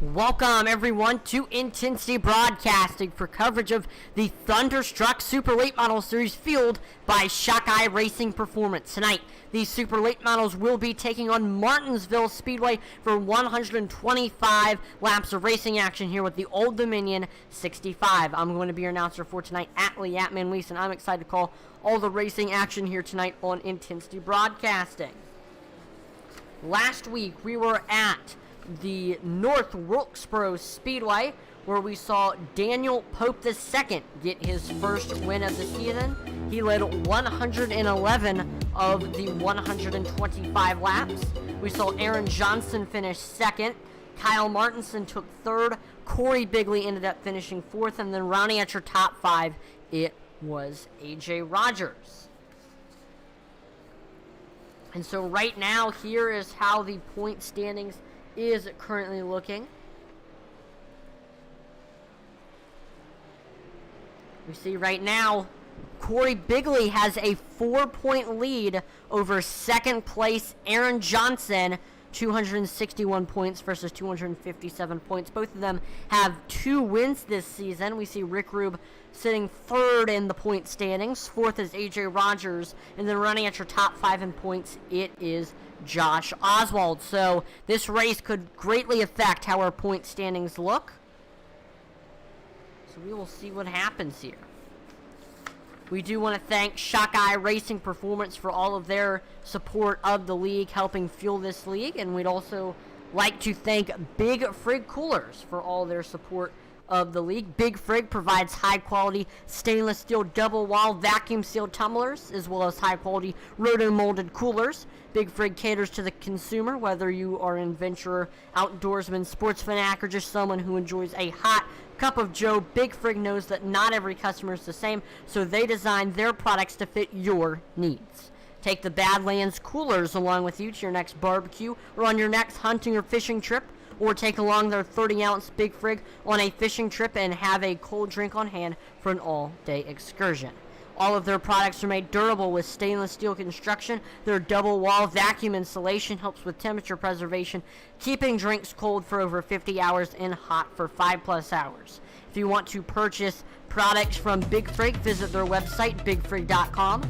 Welcome everyone to Intensity Broadcasting for coverage of the Thunderstruck Super Late Model Series fueled by iRacing Performance. Tonight, these Super Late Models will be taking on Martinsville Speedway for 125 laps of racing action here with the Old Dominion 65. I'm going to be your announcer for tonight, Atlee Atman-Leeson. I'm excited to call all the racing action here tonight on Intensity Broadcasting. Last week, we were at the North Wilkesboro Speedway, where we saw Daniel Pope II get his first win of the season. He led 111 of the 125 laps. We saw Aaron Johnson finish second. Kyle Martinson took third. Corey Bigley ended up finishing fourth. And then rounding at your top five, it was AJ Rogers. And so right now, here is how the point standings is currently looking. We see right now Corey Bigley has a 4-point lead over second place Aaron Johnson, 261 points versus 257 points. Both of them have 2 wins this season. We see Rick Rube sitting third in the point standings. Fourth is AJ Rogers. And then running at your top 5 in points, it is Josh Oswald. So this race could greatly affect how our point standings look. So we will see what happens here. We do want to thank iRacing Performance for all of their support of the league, helping fuel this league. And we'd also like to thank Big Frig Coolers for all their support of the league. Big Frig provides high-quality stainless steel double-wall vacuum-sealed tumblers, as well as high-quality roto-molded coolers. Big Frig caters to the consumer, whether you are an adventurer, outdoorsman, sports fanatic, or just someone who enjoys a hot cup of joe. Big Frig knows that not every customer is the same, so they design their products to fit your needs. Take the Badlands coolers along with you to your next barbecue or on your next hunting or fishing trip, or take along their 30-ounce Big Frig on a fishing trip and have a cold drink on hand for an all-day excursion. All of their products are made durable with stainless steel construction. Their double-wall vacuum insulation helps with temperature preservation, keeping drinks cold for over 50 hours and hot for 5+ hours. If you want to purchase products from Big Frig, visit their website, bigfrig.com.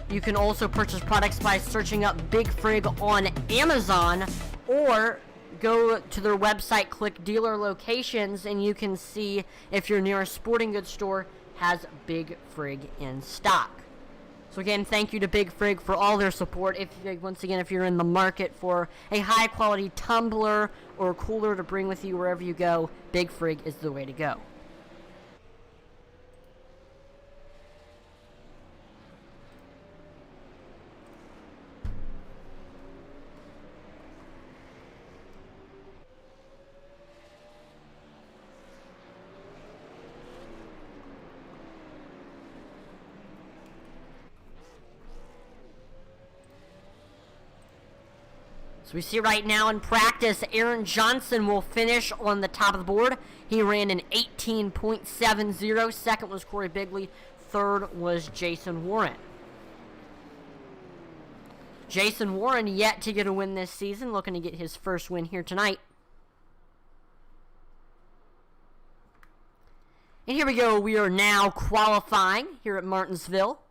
You can also purchase products by searching up Big Frig on Amazon, or go to their website, click dealer locations, and you can see if your nearest sporting goods store has Big Frig in stock. So again, thank you to Big Frig for all their support. Once again, if you're in the market for a high quality tumbler or cooler to bring with you wherever you go, Big Frig is the way to go. So we see right now in practice, Aaron Johnson will finish on the top of the board. He ran an 18.70. Second was Corey Bigley. Third was Jason Warren. Jason Warren yet to get a win this season, looking to get his first win here tonight. And here we go. We are now qualifying here at Martinsville.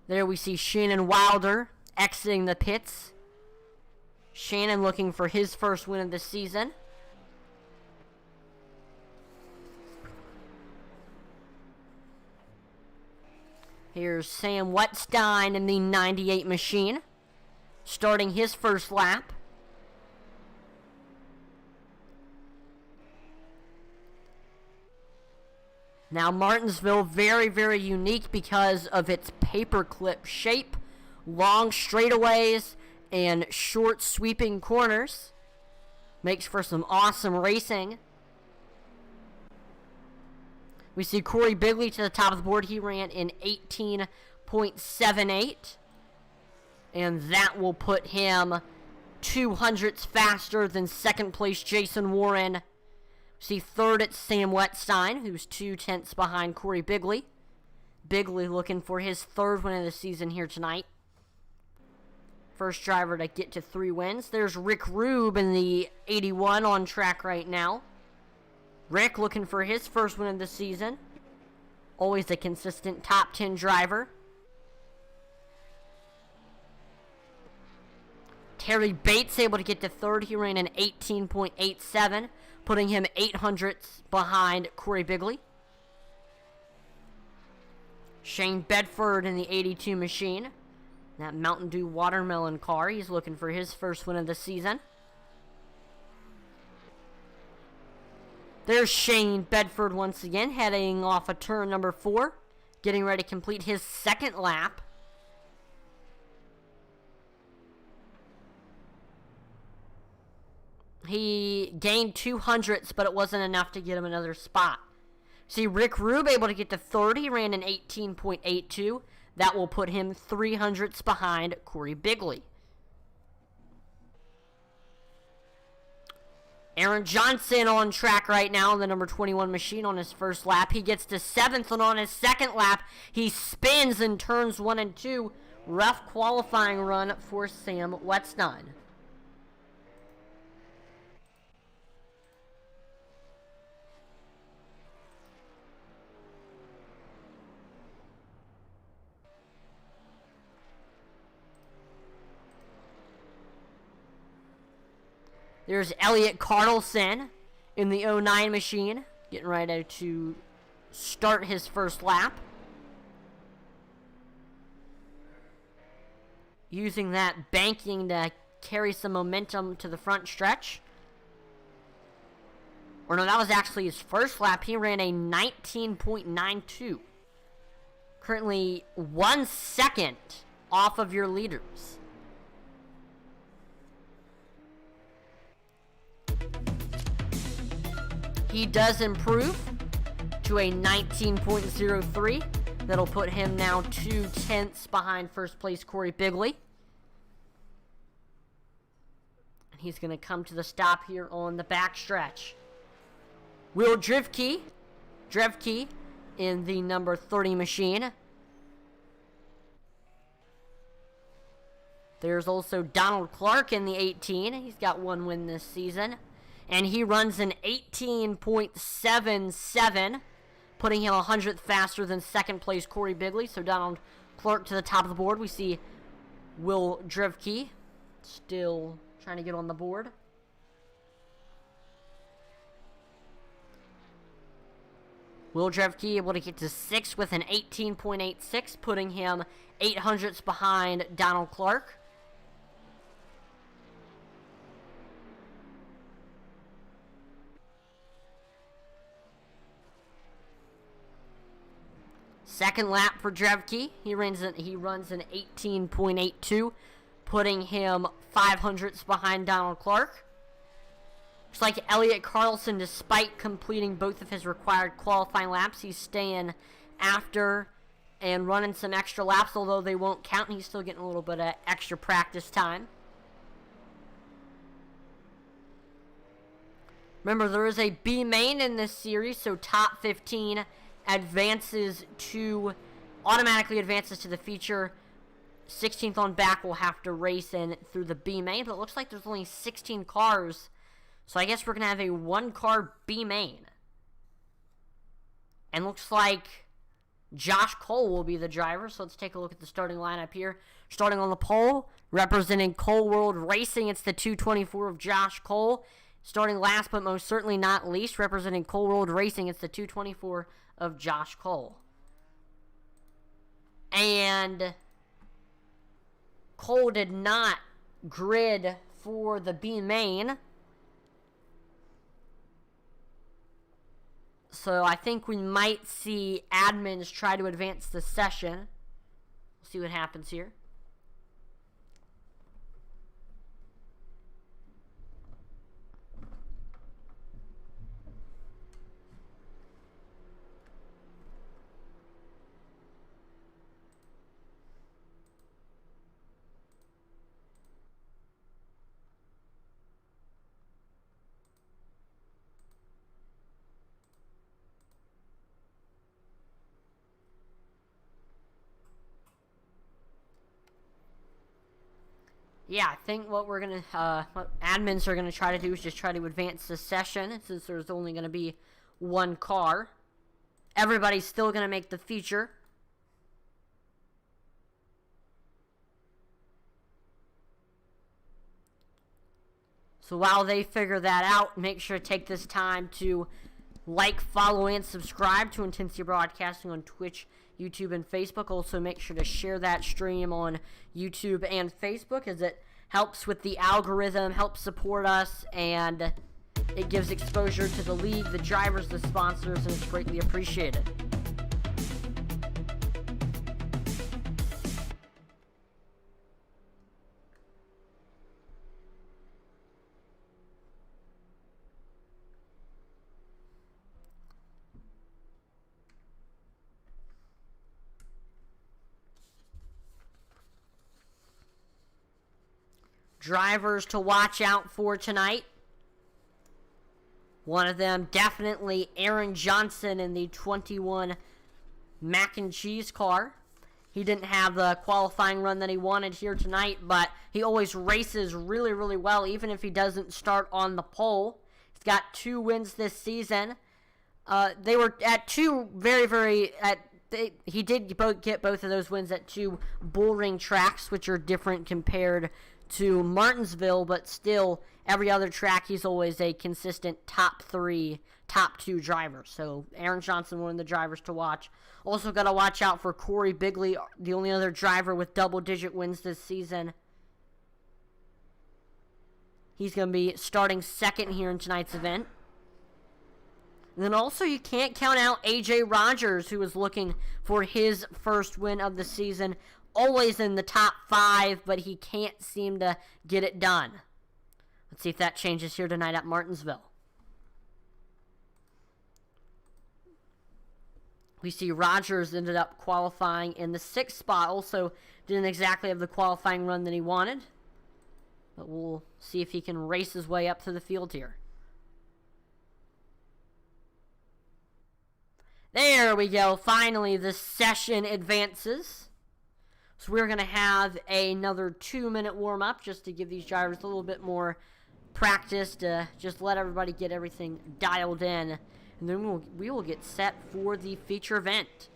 There we see Shannon Wilder exiting the pits. Shannon looking for his first win of the season. Here's Sam Wetstein in the 98 machine, starting his first lap. Now, Martinsville, very, very unique because of its paperclip shape, long straightaways, and short sweeping corners. Makes for some awesome racing. We see Corey Bigley to the top of the board. He ran in 18.78. And that will put him 200ths faster than second place Jason Warren. See third at Sam Wetstein, who's 2/10 behind Corey Bigley. Bigley looking for his third win of the season here tonight. first driver to get to 3 wins. There's Rick Rube in the 81 on track right now. Rick looking for his first win of the season. Always a consistent top 10 driver. Terry Bates able to get to third. He ran an 18.87, putting him 800ths behind Corey Bigley. Shane Bedford in the 82 machine. That Mountain Dew watermelon car. He's looking for his first win of the season. There's Shane Bedford once again, heading off of turn number 4, getting ready to complete his second lap. He gained 200ths, but it wasn't enough to get him another spot. See, Rick Rube able to get to 30, ran an 18.82. That will put him 300ths behind Corey Bigley. Aaron Johnson on track right now in the number 21 machine on his first lap. He gets to 7th, and on his second lap, he spins in turns 1 and 2. Rough qualifying run for Sam Wetstein. There's Elliot Carlson in the 09 machine, getting ready to start his first lap. Using that banking to carry some momentum to the front stretch. Or no, that was actually his first lap. He ran a 19.92. Currently 1 second off of your leaders. He does improve to a 19.03. That'll put him now 2/10 behind first place Corey Bigley. And he's going to come to the stop here on the back stretch. Will Drivke in the number 30 machine. There's also Donald Clark in the 18. He's got 1 win this season. And he runs an 18.77, putting him 100th faster than second place Corey Bigley. So Donald Clark to the top of the board. We see Will Drivke still trying to get on the board. Will Drivke able to get to 6th with an 18.86, putting him 800ths behind Donald Clark. Second lap for Drevke. He runs an 18.82, putting him 500ths behind Donald Clark. Looks like Elliot Carlson, despite completing both of his required qualifying laps, he's staying after and running some extra laps, although they won't count. He's still getting a little bit of extra practice time. Remember, there is a B main in this series, so top 15 automatically advances to the feature. 16th on back will have to race in through the B main, but it looks like there's only 16 cars, so I guess we're going to have a 1-car B main. And looks like Josh Cole will be the driver, so let's take a look at the starting lineup here. Starting on the pole, representing Cole World Racing, it's the 224 of Josh Cole. Starting last but most certainly not least, representing Cole World Racing, it's the 224 of Josh Cole. And Cole did not grid for the B main, so I think we might see admins try to advance the session. We'll see what happens here. yeah, I think what we're going to, what admins are going to try to do is just try to advance the session, since there's only going to be one car. Everybody's still going to make the feature. So while they figure that out, make sure to take this time to like, follow, and subscribe to Intensity Broadcasting on Twitch, YouTube, and Facebook. Also, make sure to share that stream on YouTube and Facebook, as it helps with the algorithm, helps support us, and it gives exposure to the league, the drivers, the sponsors, and it's greatly appreciated. Drivers to watch out for tonight. One of them definitely Aaron Johnson in the 21 Mac and Cheese car. He didn't have the qualifying run that he wanted here tonight, but he always races really, really well, even if he doesn't start on the pole. He's got 2 wins this season. They were at 2 he did get both of those wins at 2 bullring tracks, which are different compared to Martinsville, but still, every other track, he's always a consistent top 3, top 2 driver. So, Aaron Johnson, one of the drivers to watch. Also got to watch out for Corey Bigley, the only other driver with double-digit wins this season. He's going to be starting second here in tonight's event. And then also, you can't count out A.J. Rogers, who is looking for his first win of the season. Always in the top 5, but he can't seem to get it done. Let's see if that changes here tonight at Martinsville. We see Rogers ended up qualifying in the 6th spot. Also didn't exactly have the qualifying run that he wanted. But we'll see if he can race his way up to the field here. There we go. Finally, the session advances. So we're going to have another 2-minute warm-up just to give these drivers a little bit more practice, to just let everybody get everything dialed in. And then we will get set for the feature event.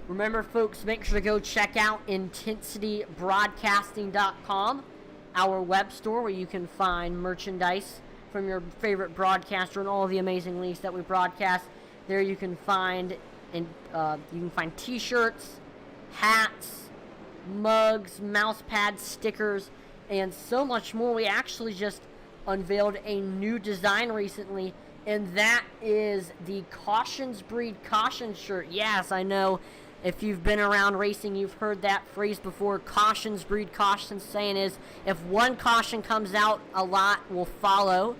Remember, folks, make sure to go check out IntensityBroadcasting.com, our web store where you can find merchandise from your favorite broadcaster and all the amazing leagues that we broadcast. There you can find T-shirts, hats, mugs, mouse pads, stickers, and so much more. We actually just unveiled a new design recently, and that is the Cautions Breed Caution shirt. Yes, I know. If you've been around racing, you've heard that phrase before. Cautions breed caution. Saying is, if one caution comes out, a lot will follow.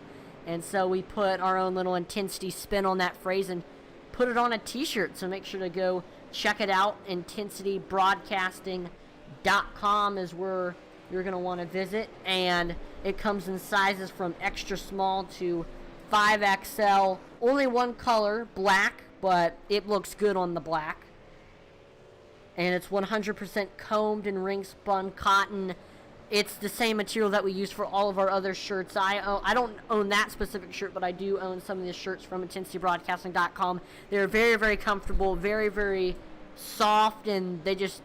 And so we put our own little intensity spin on that phrase and put it on a t-shirt. So make sure to go check it out. IntensityBroadcasting.com is where you're going to want to visit. And it comes in sizes from extra small to 5XL. Only one color, black, but it looks good on the black. And it's 100% combed and ring spun cotton. It's the same material that we use for all of our other shirts. I don't own that specific shirt, but I do own some of the shirts from IntensityBroadcasting.com. They're very, very comfortable, very, very soft, and they just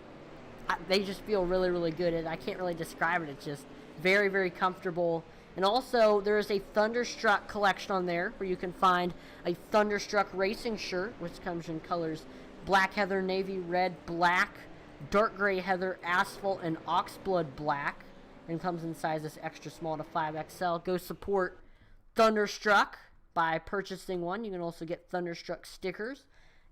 feel really, really good. I can't really describe it. It's just very, very comfortable. And also, there is a Thunderstruck collection on there where you can find a Thunderstruck racing shirt, which comes in colors black heather, navy red, black, dark gray heather, asphalt, and oxblood black. And comes in sizes extra small to 5XL. Go support Thunderstruck by purchasing one. You can also get Thunderstruck stickers,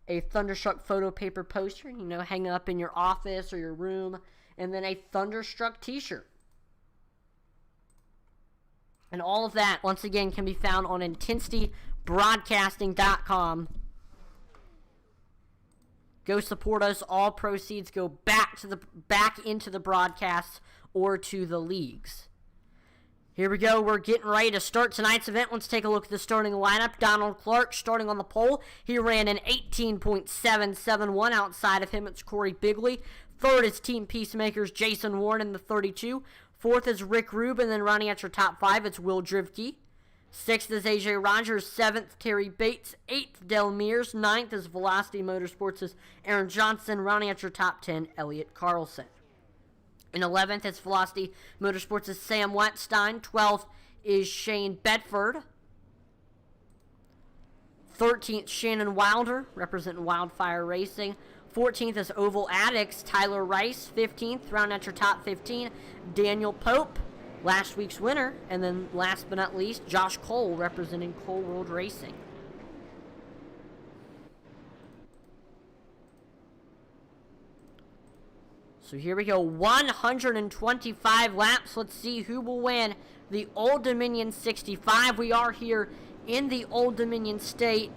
a Thunderstruck photo paper poster, hang up in your office or your room, and then a Thunderstruck t-shirt. And all of that, once again, can be found on IntensityBroadcasting.com. Go support us. All proceeds go back into the broadcasts or to the leagues. Here we go. We're getting ready to start tonight's event. Let's take a look at the starting lineup. Donald Clark starting on the pole. He ran an 18.771. Outside of him, it's Corey Bigley. Third is Team Peacemakers' Jason Warren in the 32. Fourth is Rick Rube, and then running at your top 5, it's Will Drivke. Sixth is AJ Rogers. Seventh, Terry Bates. Eighth, Del Mears. Ninth is Velocity Motorsports' Aaron Johnson. Running at your top 10, Elliott Carlson. In 11th, it's Velocity Motorsports' Sam Wetstein. 12th is Shane Bedford. 13th, Shannon Wilder, representing Wildfire Racing. 14th is Oval Addicts, Tyler Rice. 15th, round at your top 15, Daniel Pope, last week's winner. And then last but not least, Josh Cole, representing Cole World Racing. So here we go, 125 laps. Let's see who will win the Old Dominion 65. We are here in the Old Dominion State,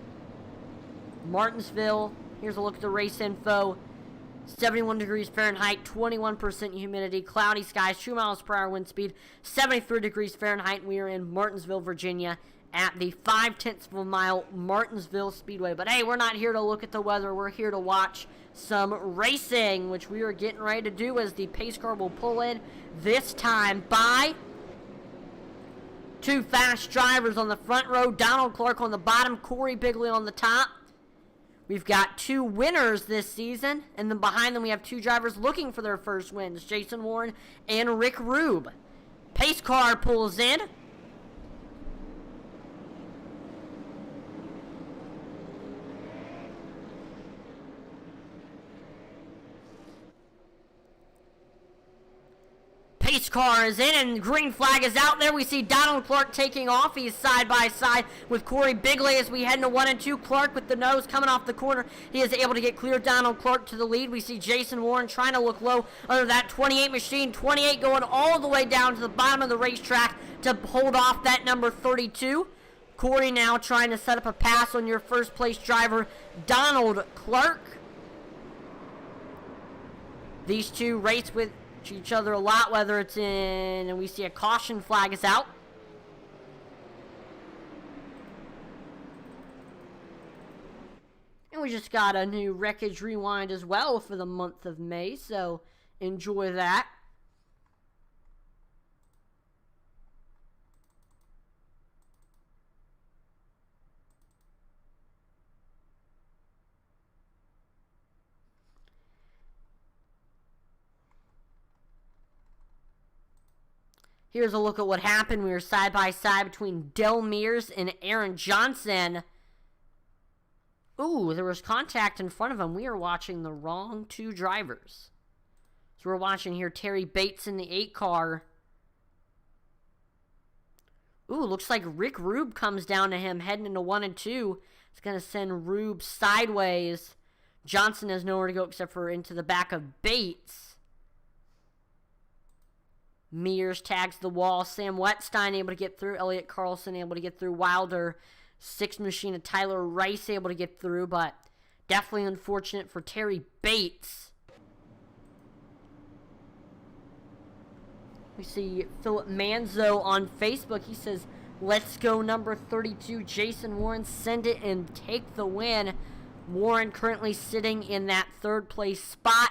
Martinsville. Here's a look at the race info. 71 degrees Fahrenheit, 21% humidity, cloudy skies, 2 miles per hour wind speed, 73 degrees Fahrenheit. We are in Martinsville, Virginia at the 0.5 of a mile Martinsville Speedway. But hey, we're not here to look at the weather. We're here to watch some racing, which we are getting ready to do as the pace car will pull in, this time by 2 fast drivers on the front row, Donald Clark on the bottom, Corey Bigley on the top. We've got 2 winners this season, and then behind them we have 2 drivers looking for their first wins, Jason Warren and Rick Rube. Pace car pulls in. Pace car is in, and green flag is out there. We see Donald Clark taking off. He's side by side with Corey Bigley as we head into 1 and 2. Clark with the nose coming off the corner. He is able to get clear Donald Clark to the lead. We see Jason Warren trying to look low under that 28 machine. 28 going all the way down to the bottom of the racetrack to hold off that number 32. Corey now trying to set up a pass on your first place driver, Donald Clark. These two race with each other a lot, whether it's in, and we see a caution flag is out. And we just got a new Wreckage Rewind as well for the month of May, so enjoy that. Here's a look at what happened. We were side by side between Del Mears and Aaron Johnson. Ooh, there was contact in front of him. We are watching the wrong 2 drivers. So we're watching here Terry Bates in the 8 car. Ooh, looks like Rick Rube comes down to him heading into 1 and 2. It's going to send Rube sideways. Johnson has nowhere to go except for into the back of Bates. Mears tags the wall. Sam Wetstein able to get through. Elliott Carlson able to get through. Wilder, 6 machine of Tyler Rice able to get through, but definitely unfortunate for Terry Bates. We see Philip Manzo on Facebook. He says, "Let's go number 32, Jason Warren. Send it and take the win." Warren currently sitting in that 3rd place spot,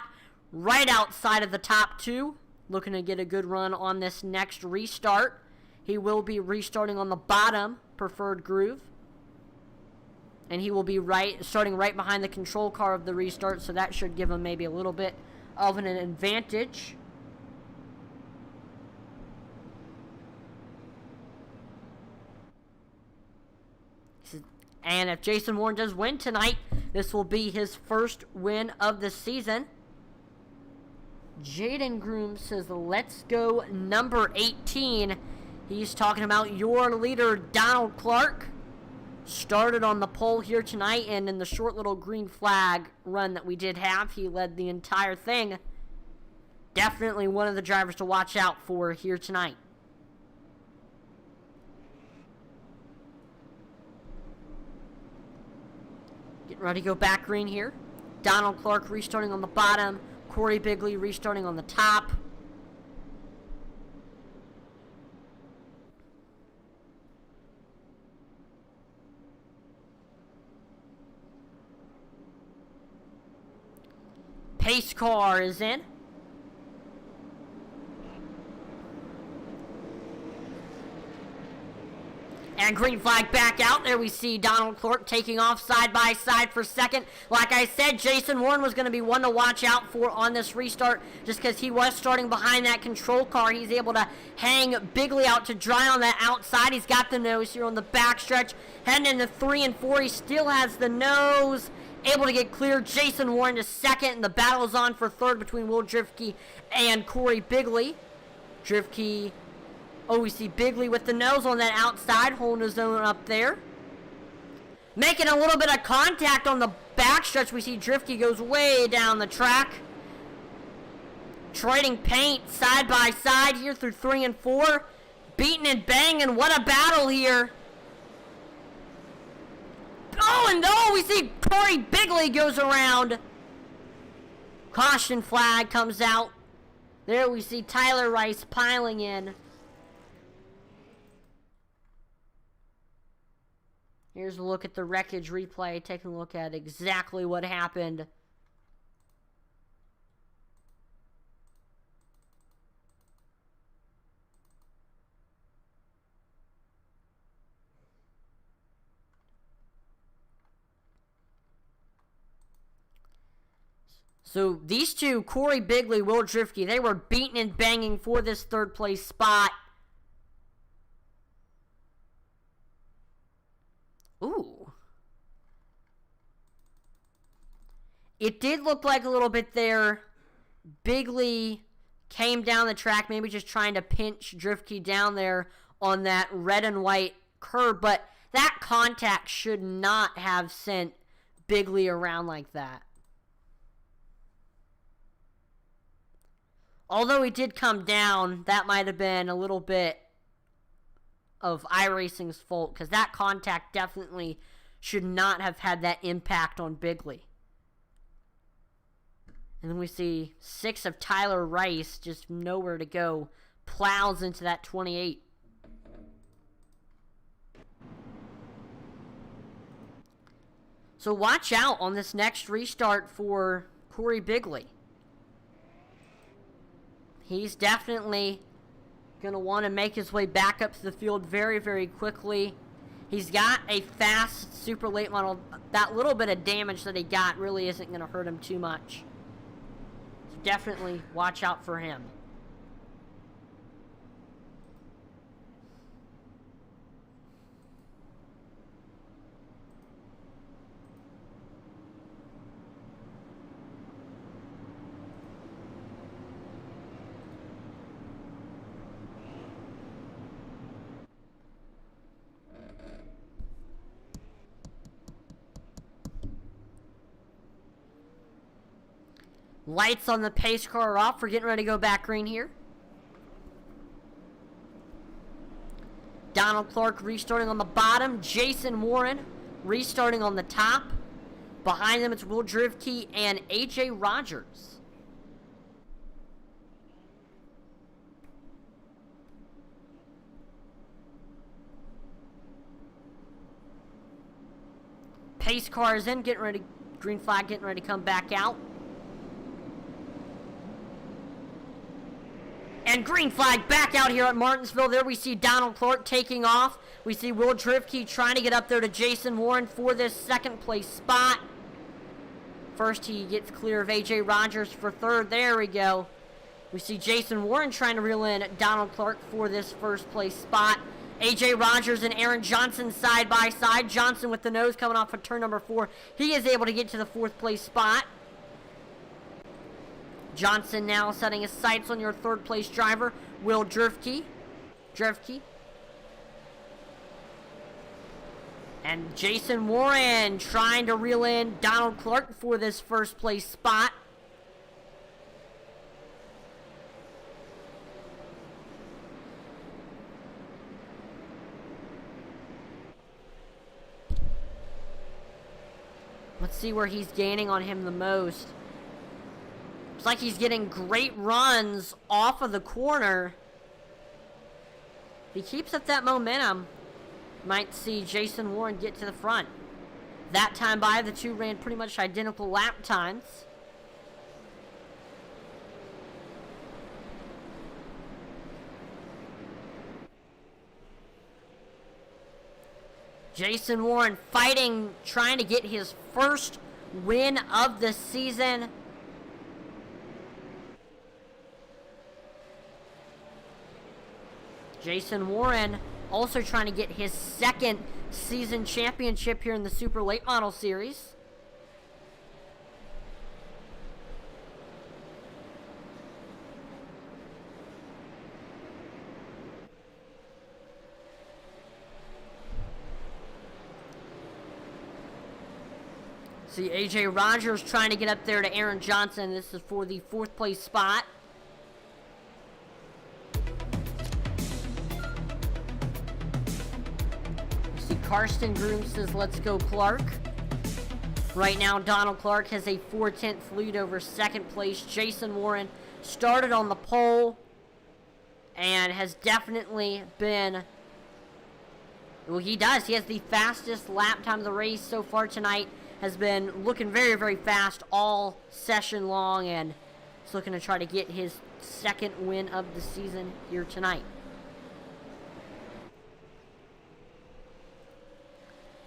right outside of the top 2. Looking to get a good run on this next restart. He will be restarting on the bottom preferred groove. And he will be starting right behind the control car of the restart, so that should give him maybe a little bit of an advantage. And if Jason Warren does win tonight, this will be his first win of the season. Jaden Groom says, "Let's go number 18. He's talking about your leader, Donald Clark. Started on the pole here tonight, and in the short little green flag run that we did have, he led the entire thing. Definitely one of the drivers to watch out for here tonight. Getting ready to go back green here. Donald Clark restarting on the bottom. Corey Bigley restarting on the top. Pace car is in. And green flag back out. There we see Donald Clark taking off side by side for second. Like I said, Jason Warren was going to be one to watch out for on this restart just because he was starting behind that control car. He's able to hang Bigley out to dry on that outside. He's got the nose here on the backstretch. Heading into 3 and 4. He still has the nose. Able to get clear. Jason Warren to second. And the battle is on for third between Will Drifke and Corey Bigley. Drifke... Oh, we see Bigley with the nose on that outside, holding his own up there. Making a little bit of contact on the backstretch. We see Drifke goes way down the track. Trading paint side by side here through 3 and 4. Beating and banging. What a battle here. Oh, and oh, we see Corey Bigley goes around. Caution flag comes out. There we see Tyler Rice piling in. Here's a look at the wreckage replay, taking a look at exactly what happened. So these two, Corey Bigley, Will Drifke, they were beating and banging for this third place spot. Ooh. It did look like a little bit there. Bigley came down the track, maybe just trying to pinch Drifke down there on that red and white curb, but that contact should not have sent Bigley around like that. Although he did come down, that might have been a little bit of iRacing's fault, because that contact definitely should not have had that impact on Bigley. And then we see 6 of Tyler Rice, just nowhere to go, plows into that 28. So watch out on this next restart for Corey Bigley. He's definitely going to want to make his way back up to the field very, very quickly. He's got a fast, super late model. That little bit of damage that he got really isn't going to hurt him too much. So definitely watch out for him. Lights on the pace car are off. We're getting ready to go back green here. Donald Clark restarting on the bottom. Jason Warren restarting on the top. Behind them, it's Will Drifke and AJ Rogers. Pace car is in, getting ready. Green flag getting ready to come back out. And green flag back out here at Martinsville. There we see Donald Clark taking off. We see Will Drifke trying to get up there to Jason Warren for this second place spot. First he gets clear of AJ Rogers for third. There we go. We see Jason Warren trying to reel in Donald Clark for this first place spot. AJ Rogers and Aaron Johnson side by side. Johnson with the nose coming off of turn number 4. He is able to get to the fourth place spot. Johnson now setting his sights on your third place driver, Will Drifke. And Jason Warren trying to reel in Donald Clark for this first place spot. Let's see where he's gaining on him the most. It's like he's getting great runs off of the corner. If he keeps up that momentum, might see Jason Warren get to the front. That time by, the two ran pretty much identical lap times. Jason Warren fighting, trying to get his first win of the season. Jason Warren also trying to get his second season championship here in the Super Late Model Series. See AJ Rogers trying to get up there to Aaron Johnson. This is for the 4th place spot. See Karsten Groom says, let's go Clark. Right now, Donald Clark has a 4/10 lead over 2nd place. Jason Warren started on the pole and has definitely been... Well, he does. He has the fastest lap time of the race so far tonight. Has been looking very, very fast all session long, and is looking to try to get his second win of the season here tonight.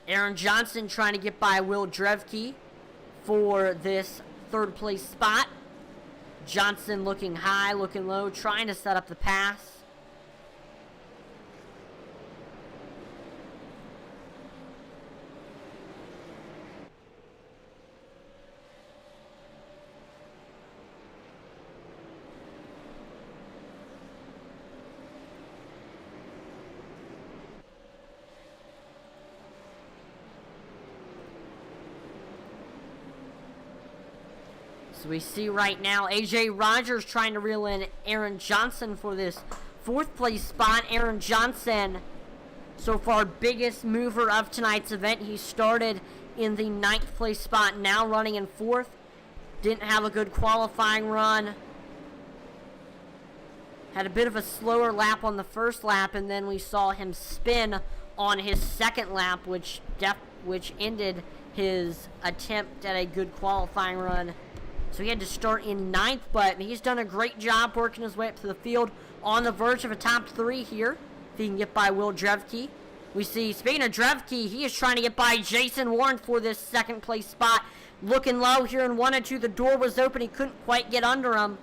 Aaron Johnson trying to get by Will Drevke for this 3rd place spot. Johnson looking high, looking low, trying to set up the pass. So we see right now AJ Rogers trying to reel in Aaron Johnson for this 4th place spot. Aaron Johnson, so far biggest mover of tonight's event. He started in the 9th place spot, now running in 4th. Didn't have a good qualifying run. Had a bit of a slower lap on the 1st lap, and then we saw him spin on his 2nd lap, which ended his attempt at a good qualifying run. So he had to start in 9th, but he's done a great job working his way up to the field. On the verge of a top 3 here, if he can get by Will Drevke. We see, speaking of Drevke, he is trying to get by Jason Warren for this 2nd place spot. Looking low here in 1 and 2. The door was open. He couldn't quite get under him.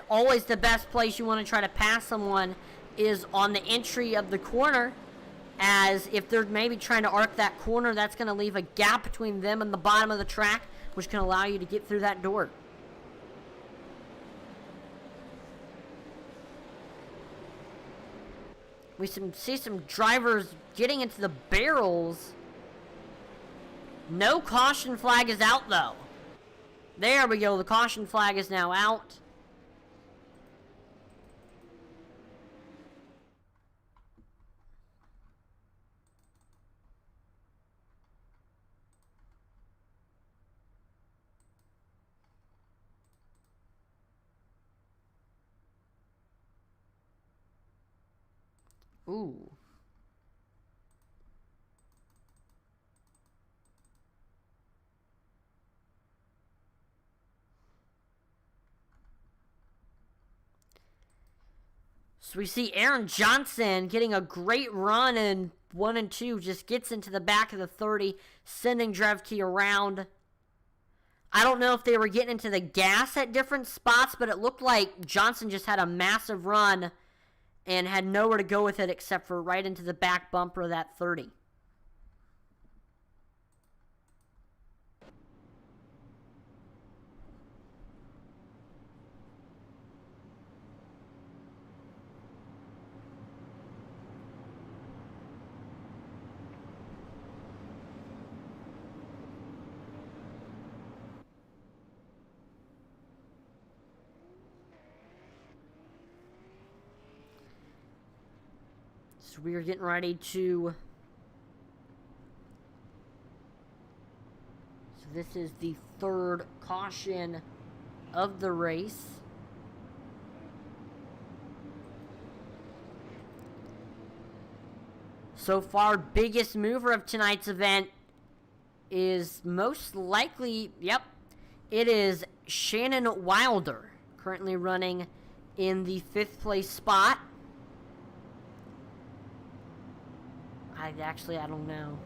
Always the best place you want to try to pass someone is on the entry of the corner, as if they're maybe trying to arc that corner, that's going to leave a gap between them and the bottom of the track, which can allow you to get through that door. We see some drivers getting into the barrels. No caution flag is out, though. There we go. The caution flag is now out. Ooh. So we see Aaron Johnson getting a great run in 1 and 2. Just gets into the back of the 30, sending Drevke around. I don't know if they were getting into the gas at different spots, but it looked like Johnson just had a massive run and had nowhere to go with it except for right into the back bumper of that 30. So we are getting ready to So this is the third caution of the race. So far, biggest mover of tonight's event is most likely, yep, it is Shannon Wilder, currently running in the 5th place spot. I don't know.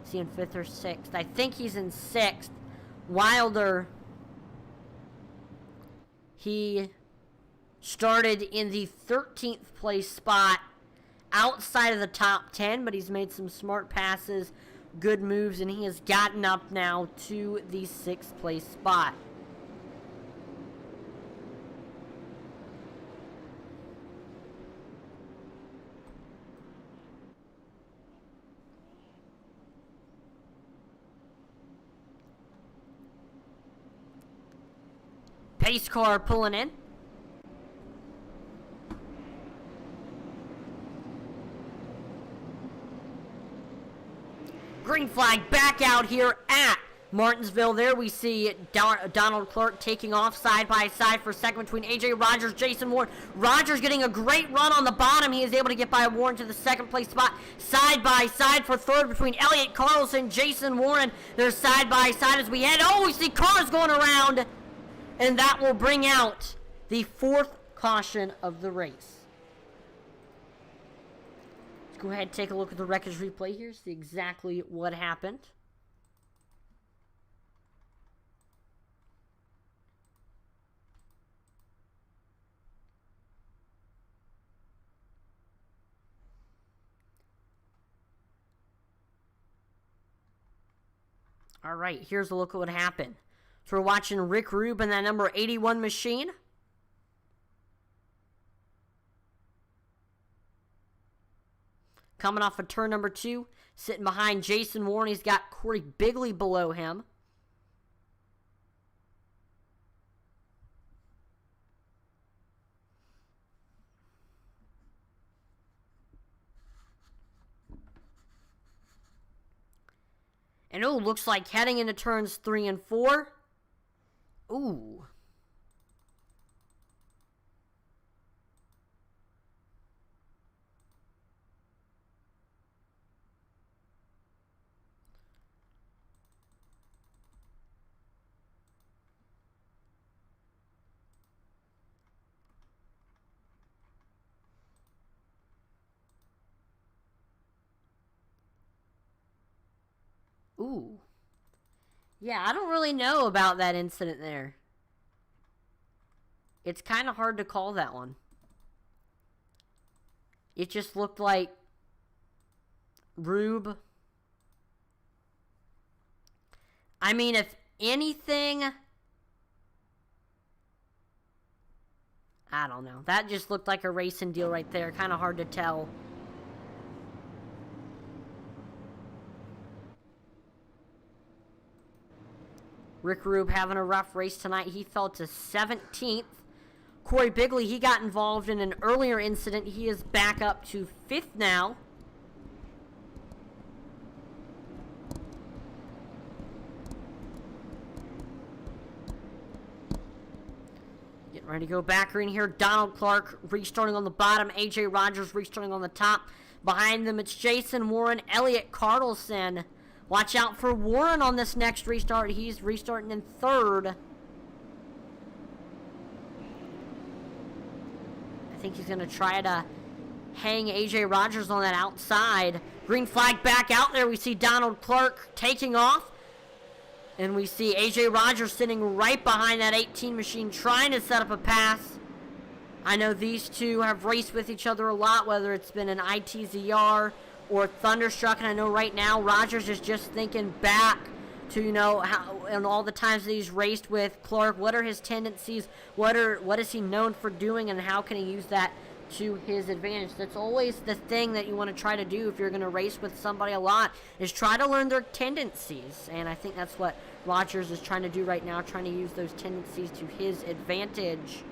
Is he in 5th or 6th? I think he's in 6th. Wilder, he started in the 13th place spot, outside of the top 10, but he's made some smart passes, good moves, and he has gotten up now to the 6th place spot. Pace car pulling in. Green flag back out here at Martinsville. There we see Donald Clark taking off side by side for second between AJ Rogers, Jason Warren. Rogers getting a great run on the bottom. He is able to get by Warren to the 2nd place spot. Side by side for third between Elliott Carlson, Jason Warren. They're side by side as we head. Oh, we see cars going around. And that will bring out the 4th caution of the race. Let's go ahead and take a look at the wreckage replay here, see exactly what happened. All right, here's a look at what happened. So we're watching Rick Rube in that number 81 machine. Coming off of turn number 2, sitting behind Jason Warren. He's got Corey Bigley below him. And oh, looks like heading into turns 3 and 4. Ooh. Ooh. Yeah, I don't really know about that incident there. It's kind of hard to call that one. It just looked like Rube. I mean, if anything, I don't know. That just looked like a racing deal right there. Kind of hard to tell. Rick Rube having a rough race tonight. He fell to 17th. Corey Bigley, he got involved in an earlier incident. He is back up to 5th now. Getting ready to go back green here. Donald Clark restarting on the bottom. AJ Rogers restarting on the top. Behind them, it's Jason Warren, Elliott Carlson. Watch out for Warren on this next restart. He's restarting in 3rd. I think he's going to try to hang AJ Rogers on that outside. Green flag back out there. We see Donald Clark taking off. And we see AJ Rogers sitting right behind that 18 machine trying to set up a pass. I know these two have raced with each other a lot, whether it's been an ITZR or Thunderstruck, and I know right now Rogers is just thinking back to, you know, how and all the times that he's raced with Clark. What are his tendencies? What is he known for doing, and how can he use that to his advantage? That's always the thing that you want to try to do if you're going to race with somebody a lot, is try to learn their tendencies, and I think that's what Rogers is trying to do right now, trying to use those tendencies to his advantage.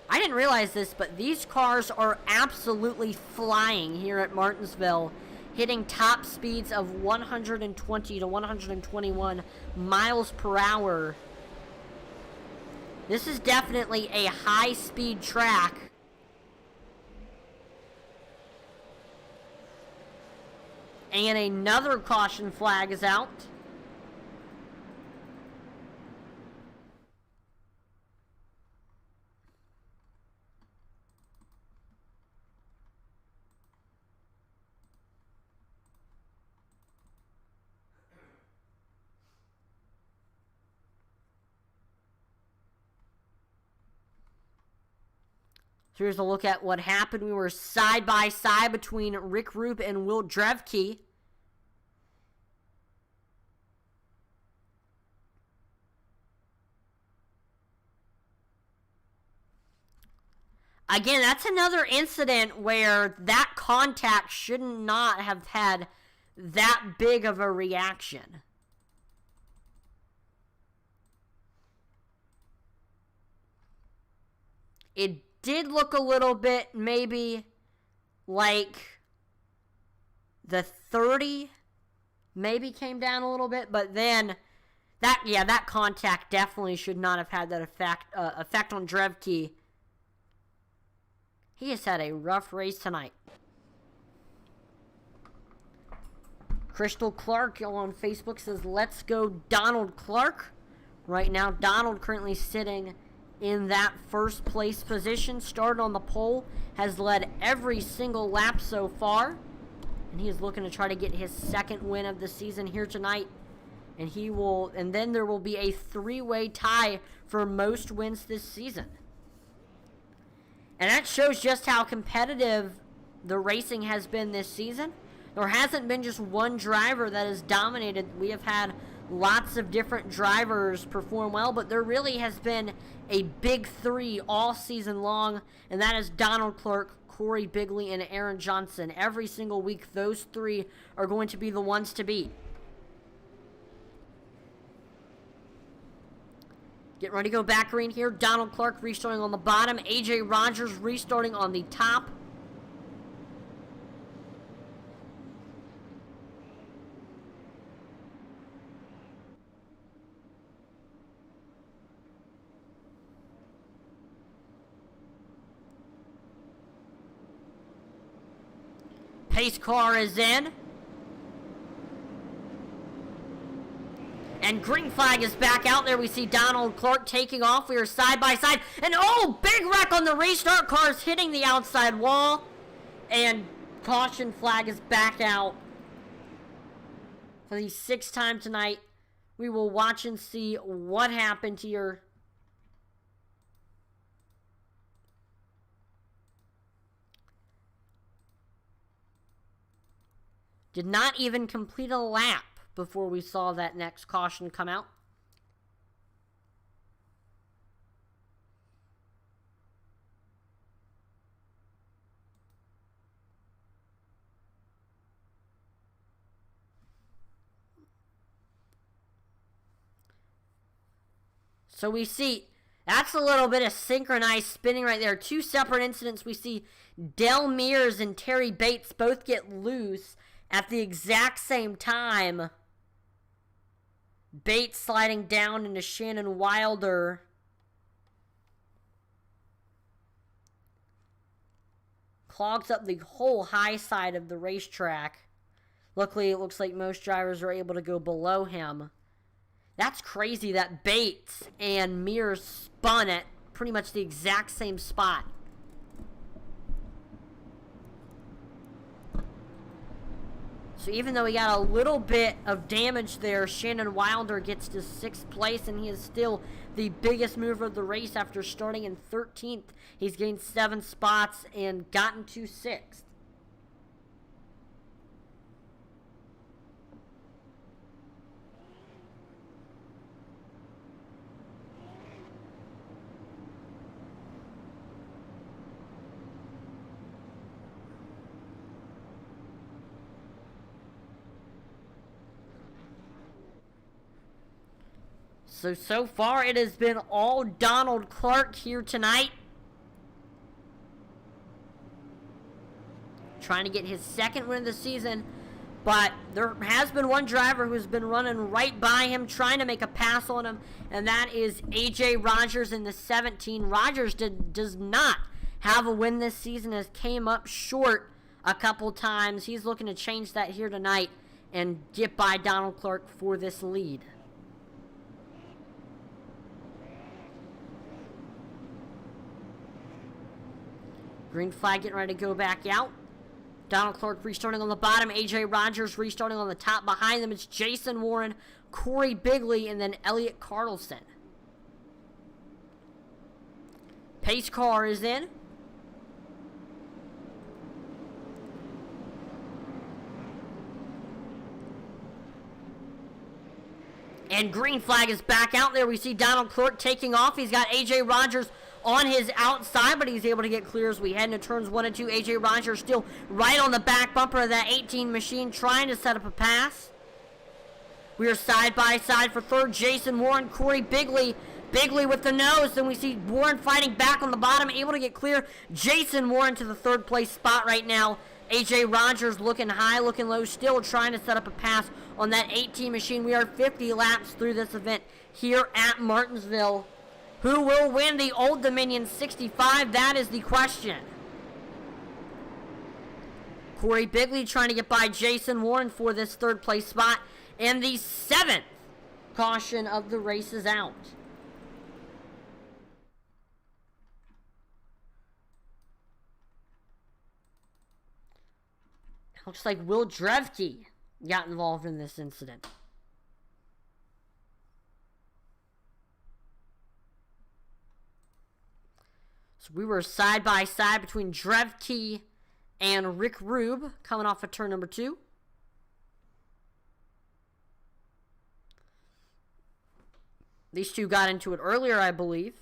I didn't realize this, but these cars are absolutely flying here at Martinsville. hitting top speeds of 120 to 121 miles per hour. This is definitely a high-speed track. And another caution flag is out. Here's a look at what happened. We were side by side between Rick Roop and Will Drevke. Again, that's another incident where that contact should not have had that big of a reaction. It did look a little bit maybe like the 30 maybe came down a little bit, but then that contact definitely should not have had that effect on Drevke. He has had a rough race tonight. Crystal Clark on Facebook says, let's go Donald Clark. Right now, Donald currently sitting in that first place position, started on the pole, has led every single lap so far, and he is looking to try to get his second win of the season here tonight. And then there will be a three-way tie for most wins this season. And that shows just how competitive the racing has been this season. There hasn't been just one driver that has dominated. We have had lots of different drivers perform well, but there really has been a big three all season long, and that is Donald Clark, Corey Bigley, and Aaron Johnson. Every single week, those three are going to be the ones to beat. Getting ready to go back green here. Donald Clark restarting on the bottom. AJ Rogers restarting on the top. Pace car is in. And green flag is back out there. We see Donald Clark taking off. We are side by side. And oh, big wreck on the restart. Cars hitting the outside wall. And caution flag is back out. For the sixth time tonight, we will watch and see what happened here. Did not even complete a lap before we saw that next caution come out. So we see, that's a little bit of synchronized spinning right there. Two separate incidents. We see Del Mears and Terry Bates both get loose at the exact same time. Bates sliding down into Shannon Wilder. Clogs up the whole high side of the racetrack. Luckily, it looks like most drivers are able to go below him. That's crazy that Bates and Mears spun at pretty much the exact same spot. So even though he got a little bit of damage there, Shannon Wilder gets to 6th place, and he is still the biggest mover of the race after starting in 13th. He's gained 7 spots and gotten to 6th. So far it has been all Donald Clark here tonight. Trying to get his second win of the season. But there has been one driver who's been running right by him, trying to make a pass on him, and that is A.J. Rogers in the 17. Rogers does not have a win this season, has came up short a couple times. He's looking to change that here tonight and get by Donald Clark for this lead. Green flag getting ready to go back out. Donald Clark restarting on the bottom. A.J. Rogers restarting on the top. Behind them, it's Jason Warren, Corey Bigley, and then Elliott Carlson. Pace car is in. And green flag is back out there. We see Donald Clark taking off. He's got A.J. Rogers on his outside, but he's able to get clear as we head into turns 1 and 2. A.J. Rogers still right on the back bumper of that 18 machine, trying to set up a pass. We are side by side for third. Jason Warren, Corey Bigley. Bigley with the nose. Then we see Warren fighting back on the bottom, able to get clear. Jason Warren to the third place spot right now. A.J. Rogers looking high, looking low, still trying to set up a pass on that 18 machine. We are 50 laps through this event here at Martinsville. Who will win the Old Dominion 65? That is the question. Corey Bigley trying to get by Jason Warren for this third place spot. And the 7th caution of the race is out. Looks like Will Drevke got involved in this incident. So we were side by side between Drevke and Rick Rube coming off of turn number 2. These two got into it earlier, I believe.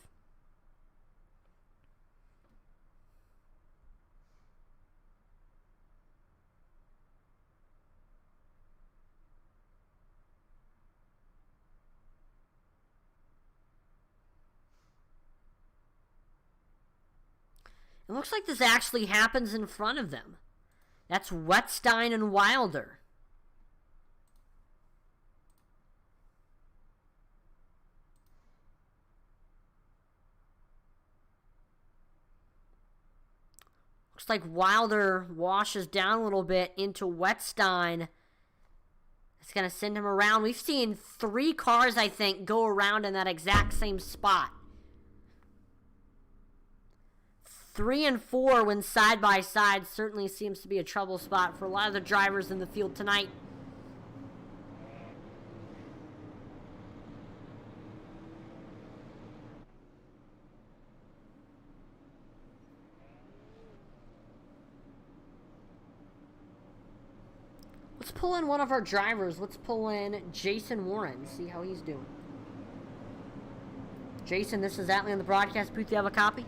It looks like this actually happens in front of them. That's Wetstein and Wilder. Looks like Wilder washes down a little bit into Wetstein. It's going to send him around. We've seen 3 cars, I think, go around in that exact same spot. 3 and 4 when side by side certainly seems to be a trouble spot for a lot of the drivers in the field tonight. Let's pull in one of our drivers. Let's pull in Jason Warren, see how he's doing. Jason, this is Atlee on the broadcast booth. You have a copy?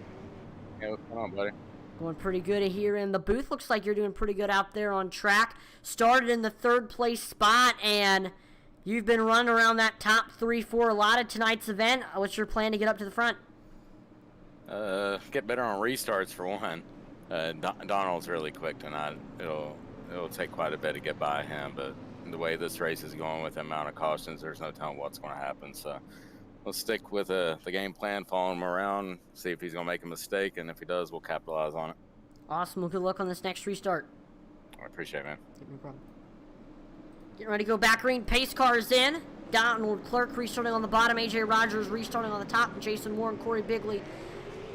Yeah, what's going on, buddy? Going pretty good here in the booth. Looks like you're doing pretty good out there on track. Started in the 3rd place spot, and you've been running around that top 3-4 a lot of tonight's event. What's your plan to get up to the front? Get better on restarts for one. Donald's really quick tonight. It'll take quite a bit to get by him, but the way this race is going with the amount of cautions, there's no telling what's going to happen. So let's stick with the game plan, follow him around, see if he's going to make a mistake, and if he does, we'll capitalize on it. Awesome. Well, good luck on this next restart. I appreciate it, man. No problem. Getting ready to go back green. Pace car is in. Donald Clark restarting on the bottom. A.J. Rogers restarting on the top. And Jason Warren, Corey Bigley.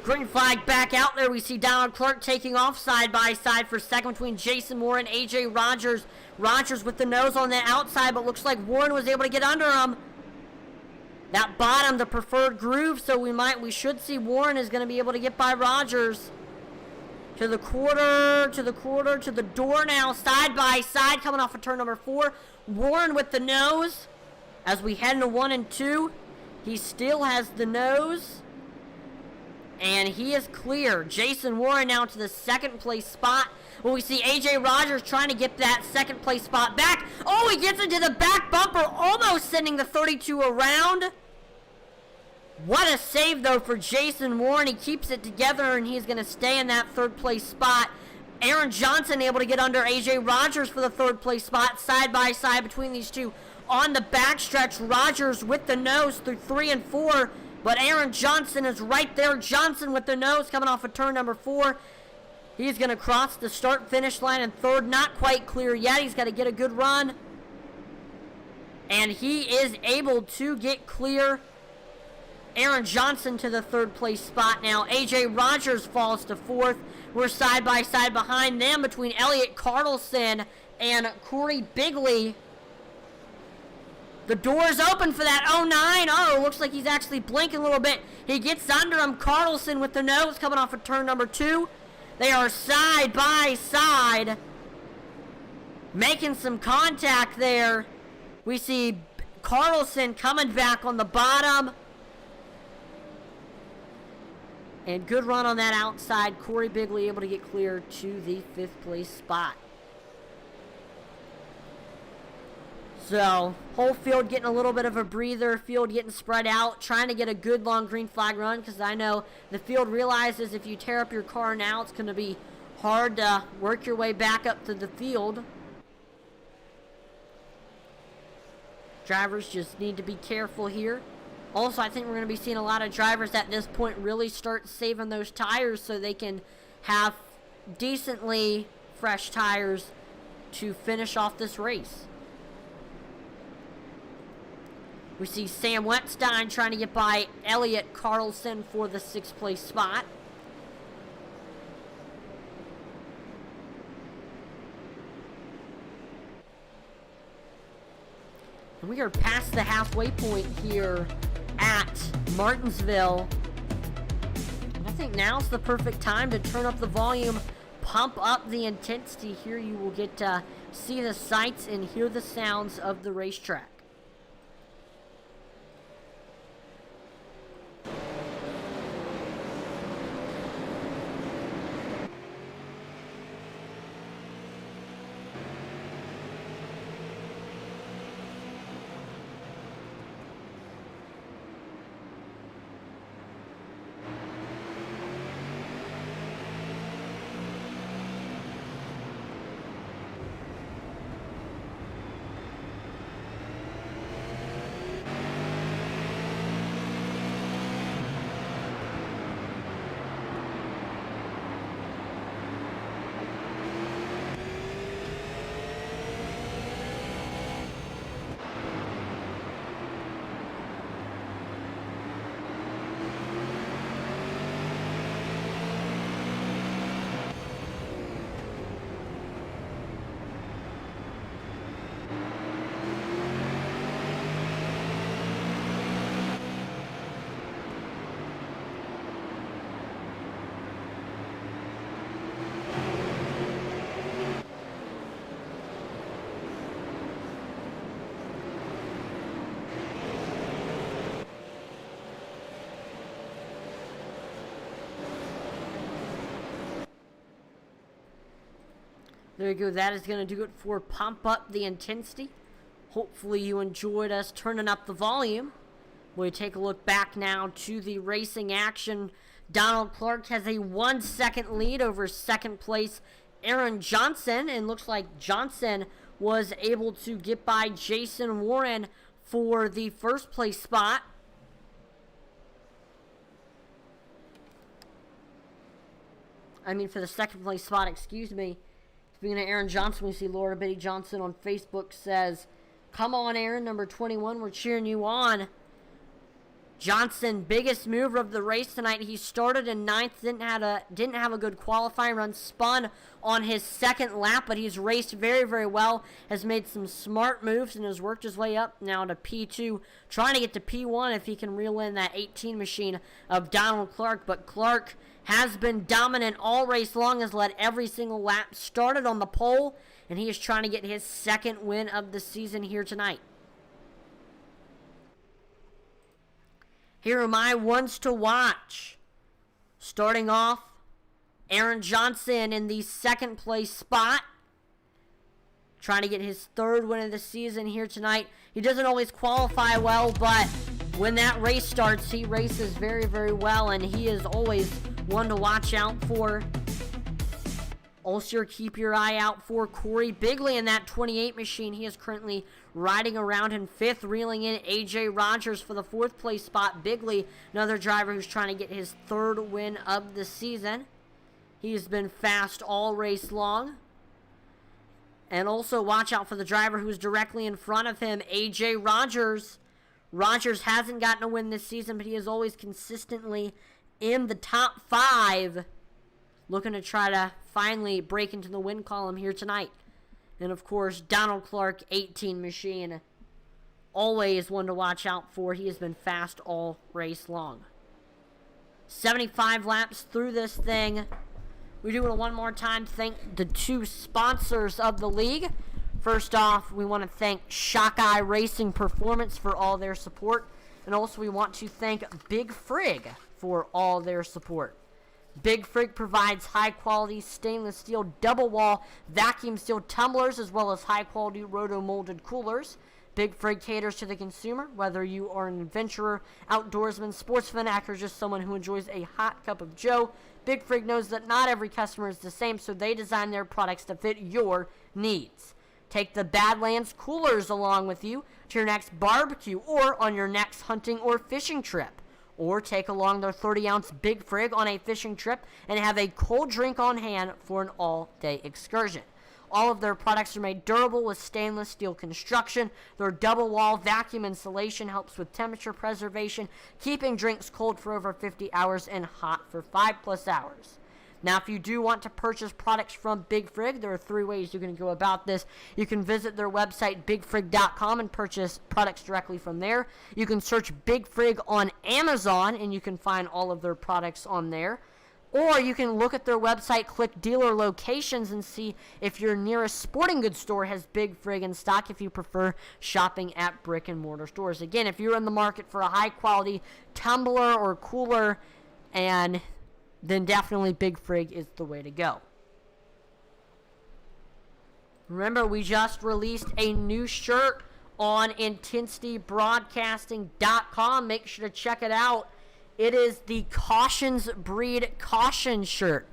Green flag back out there. We see Donald Clark taking off side by side for second between Jason Warren and A.J. Rogers. Rogers with the nose on the outside, but looks like Warren was able to get under him. That bottom, the preferred groove, so we should see Warren is going to be able to get by Rogers. To the quarter, to the door now, side by side, coming off of turn number 4. Warren with the nose. As we head into 1 and 2, he still has the nose. And he is clear. Jason Warren now to the 2nd place spot. Well, we see A.J. Rogers trying to get that 2nd place spot back. Oh, he gets into the back bumper, almost sending the 32 around. What a save, though, for Jason Warren. He keeps it together, and he's going to stay in that 3rd place spot. Aaron Johnson able to get under AJ Rogers for the third place spot, side by side between these two. On the backstretch, Rogers with the nose through 3 and 4, but Aaron Johnson is right there. Johnson with the nose coming off of turn number 4. He's going to cross the start-finish line in third. Not quite clear yet. He's got to get a good run. And he is able to get clear. Aaron Johnson to the third place spot now. AJ Rogers falls to 4th. We're side by side behind them between Elliott Carlson and Corey Bigley. The door's open for that 09. Oh, looks like he's actually blinking a little bit. He gets under him. Carlson with the nose coming off of turn number 2. They are side by side, making some contact there. We see Carlson coming back on the bottom. And good run on that outside. Corey Bigley able to get clear to the 5th place spot. So, whole field getting a little bit of a breather. Field getting spread out. Trying to get a good long green flag run. Because I know the field realizes if you tear up your car now, it's going to be hard to work your way back up to the field. Drivers just need to be careful here. Also, I think we're going to be seeing a lot of drivers at this point really start saving those tires so they can have decently fresh tires to finish off this race. We see Sam Wetstein trying to get by Elliott Carlson for the 6th place spot. And we are past the halfway point here at Martinsville. And I think now's the perfect time to turn up the volume, pump up the intensity. Here you will get to see the sights and hear the sounds of the racetrack. There you go. That is going to do it for Pump Up the Intensity. Hopefully you enjoyed us turning up the volume. We take a look back now to the racing action. Donald Clark has a 1-second lead over 2nd place Aaron Johnson. And looks like Johnson was able to get by Jason Warren for the 1st place spot. I mean for the 2nd place spot, excuse me. Speaking of Aaron Johnson, we see Laura Biddy Johnson on Facebook says, "Come on, Aaron, number 21, we're cheering you on." Johnson, biggest mover of the race tonight. He started in 9th, didn't have a good qualifying run, spun on his 2nd lap, but he's raced very, very well, has made some smart moves, and has worked his way up now to P2, trying to get to P1 if he can reel in that 18 machine of Donald Clark. But Clark has been dominant all race long, has led every single lap, started on the pole, and he is trying to get his 2nd win of the season here tonight. Here are my ones to watch. Starting off, Aaron Johnson in the 2nd place spot. Trying to get his 3rd win of the season here tonight. He doesn't always qualify well, but when that race starts, he races very, very well, and he is always one to watch out for. Also, keep your eye out for Corey Bigley in that 28 machine. He is currently riding around in 5th, reeling in A.J. Rogers for the 4th place spot. Bigley, another driver who's trying to get his 3rd win of the season. He's been fast all race long. And also watch out for the driver who's directly in front of him, A.J. Rogers. Rogers hasn't gotten a win this season, but he is always consistently in the top 5. Looking to try to finally break into the win column here tonight. And of course, Donald Clark, 18 machine. Always one to watch out for. He has been fast all race long. 75 laps through this thing. We do want to one more time thank the 2 sponsors of the league. First off, we want to thank Shockeye Racing Performance for all their support. And also we want to thank Big Frig for all their support. Big Frig provides high-quality stainless steel double-wall vacuum seal tumblers as well as high-quality roto-molded coolers. Big Frig caters to the consumer, whether you are an adventurer, outdoorsman, sports fanatic, or just someone who enjoys a hot cup of joe. Big Frig knows that not every customer is the same, so they design their products to fit your needs. Take the Badlands coolers along with you to your next barbecue or on your next hunting or fishing trip. Or take along their 30-ounce Big Frig on a fishing trip and have a cold drink on hand for an all-day excursion. All of their products are made durable with stainless steel construction. Their double-wall vacuum insulation helps with temperature preservation, keeping drinks cold for over 50 hours and hot for 5+ hours. Now, if you do want to purchase products from Big Frig, there are 3 ways you can go about this. You can visit their website, bigfrig.com, and purchase products directly from there. You can search Big Frig on Amazon, and you can find all of their products on there. Or you can look at their website, click dealer locations, and see if your nearest sporting goods store has Big Frig in stock if you prefer shopping at brick and mortar stores. Again, if you're in the market for a high-quality tumbler or cooler, and then definitely Big Frig is the way to go. Remember, we just released a new shirt on IntensityBroadcasting.com. Make sure to check it out. It is the Cautions Breed Caution shirt.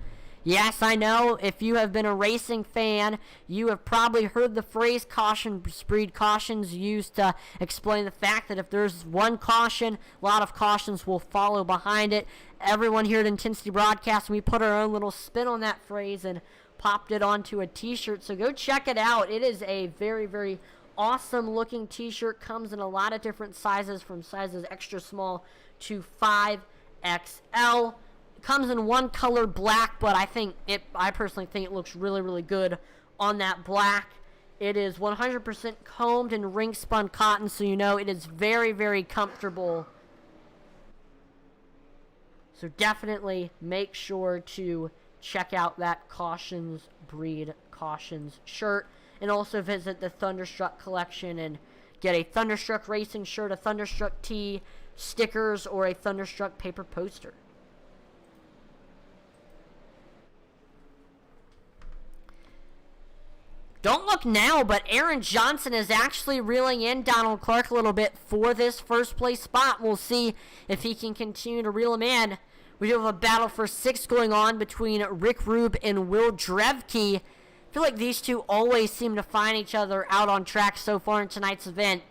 Yes, I know, if you have been a racing fan, you have probably heard the phrase Cautions Breed Cautions used to explain the fact that if there's one caution, a lot of cautions will follow behind it. Everyone here at Intensity Broadcasting, we put our own little spin on that phrase and popped it onto a t-shirt, so go check it out. It is a very, very awesome looking t-shirt. Comes in a lot of different sizes, from sizes extra small to 5XL. Comes in one color, black, but I personally think it looks really, really good on that black. It is 100% combed and ring spun cotton, so you know it is very, very comfortable. So definitely make sure to check out that Cautions Breed Cautions shirt, and also visit the Thunderstruck collection and get a Thunderstruck racing shirt, a Thunderstruck tee, stickers, or a Thunderstruck paper poster. Don't look now, but Aaron Johnson is actually reeling in Donald Clark a little bit for this first place spot. We'll see if he can continue to reel him in. We do have a battle for 6th going on between Rick Rube and Will Drevke. I feel like these two always seem to find each other out on track so far in tonight's event.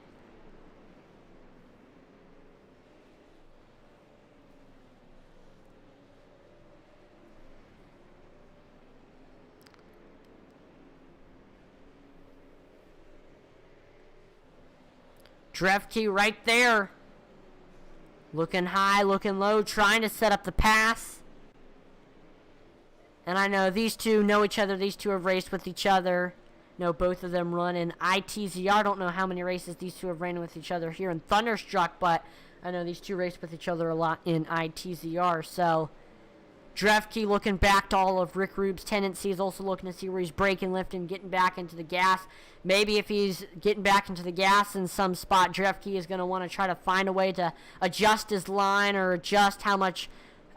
Drevke right there. Looking high, looking low, trying to set up the pass. And I know these two know each other. These two have raced with each other. No, both of them run in ITZR. I don't know how many races these two have ran with each other here in Thunderstruck, but I know these two raced with each other a lot in ITZR. So Drevke looking back to all of Rick Rube's tendencies, also looking to see where he's braking, lifting, getting back into the gas. Maybe if he's getting back into the gas in some spot, Drevke is going to want to try to find a way to adjust his line or adjust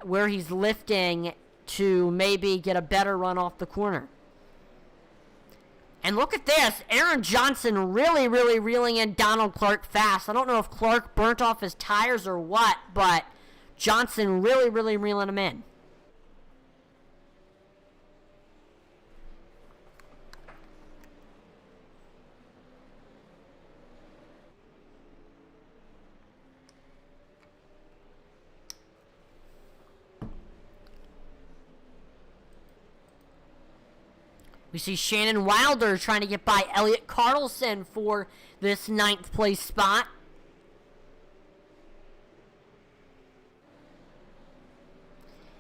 where he's lifting to maybe get a better run off the corner. And look at this. Aaron Johnson really, really reeling in Donald Clark fast. I don't know if Clark burnt off his tires or what, but Johnson really, really reeling him in. We see Shannon Wilder trying to get by Elliot Carlson for this 9th place spot.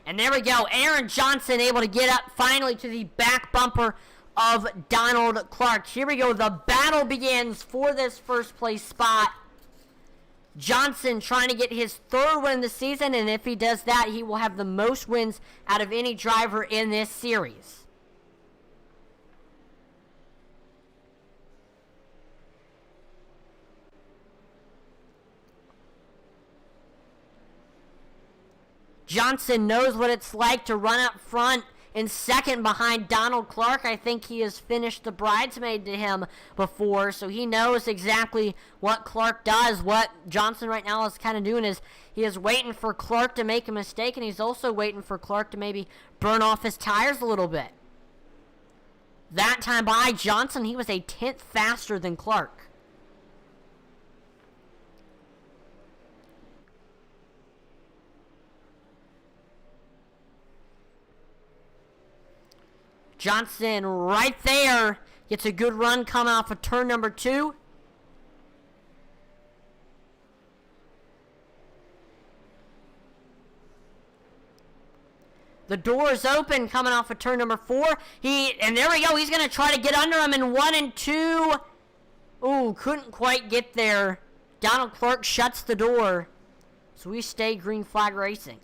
And there we go. Aaron Johnson able to get up finally to the back bumper of Donald Clark. Here we go. The battle begins for this 1st place spot. Johnson trying to get his 3rd win of the season, and if he does that, he will have the most wins out of any driver in this series. Johnson knows what it's like to run up front in 2nd behind Donald Clark. I think he has finished the bridesmaid to him before, so he knows exactly what Clark does. What Johnson right now is kind of doing is he is waiting for Clark to make a mistake, and he's also waiting for Clark to maybe burn off his tires a little bit. That time by Johnson, he was a 10th faster than Clark. Johnson right there gets a good run coming off of turn number 2. The door is open coming off of turn number 4. And there we go. He's going to try to get under him in 1 and 2. Ooh, couldn't quite get there. Donald Clark shuts the door. So we stay green flag racing.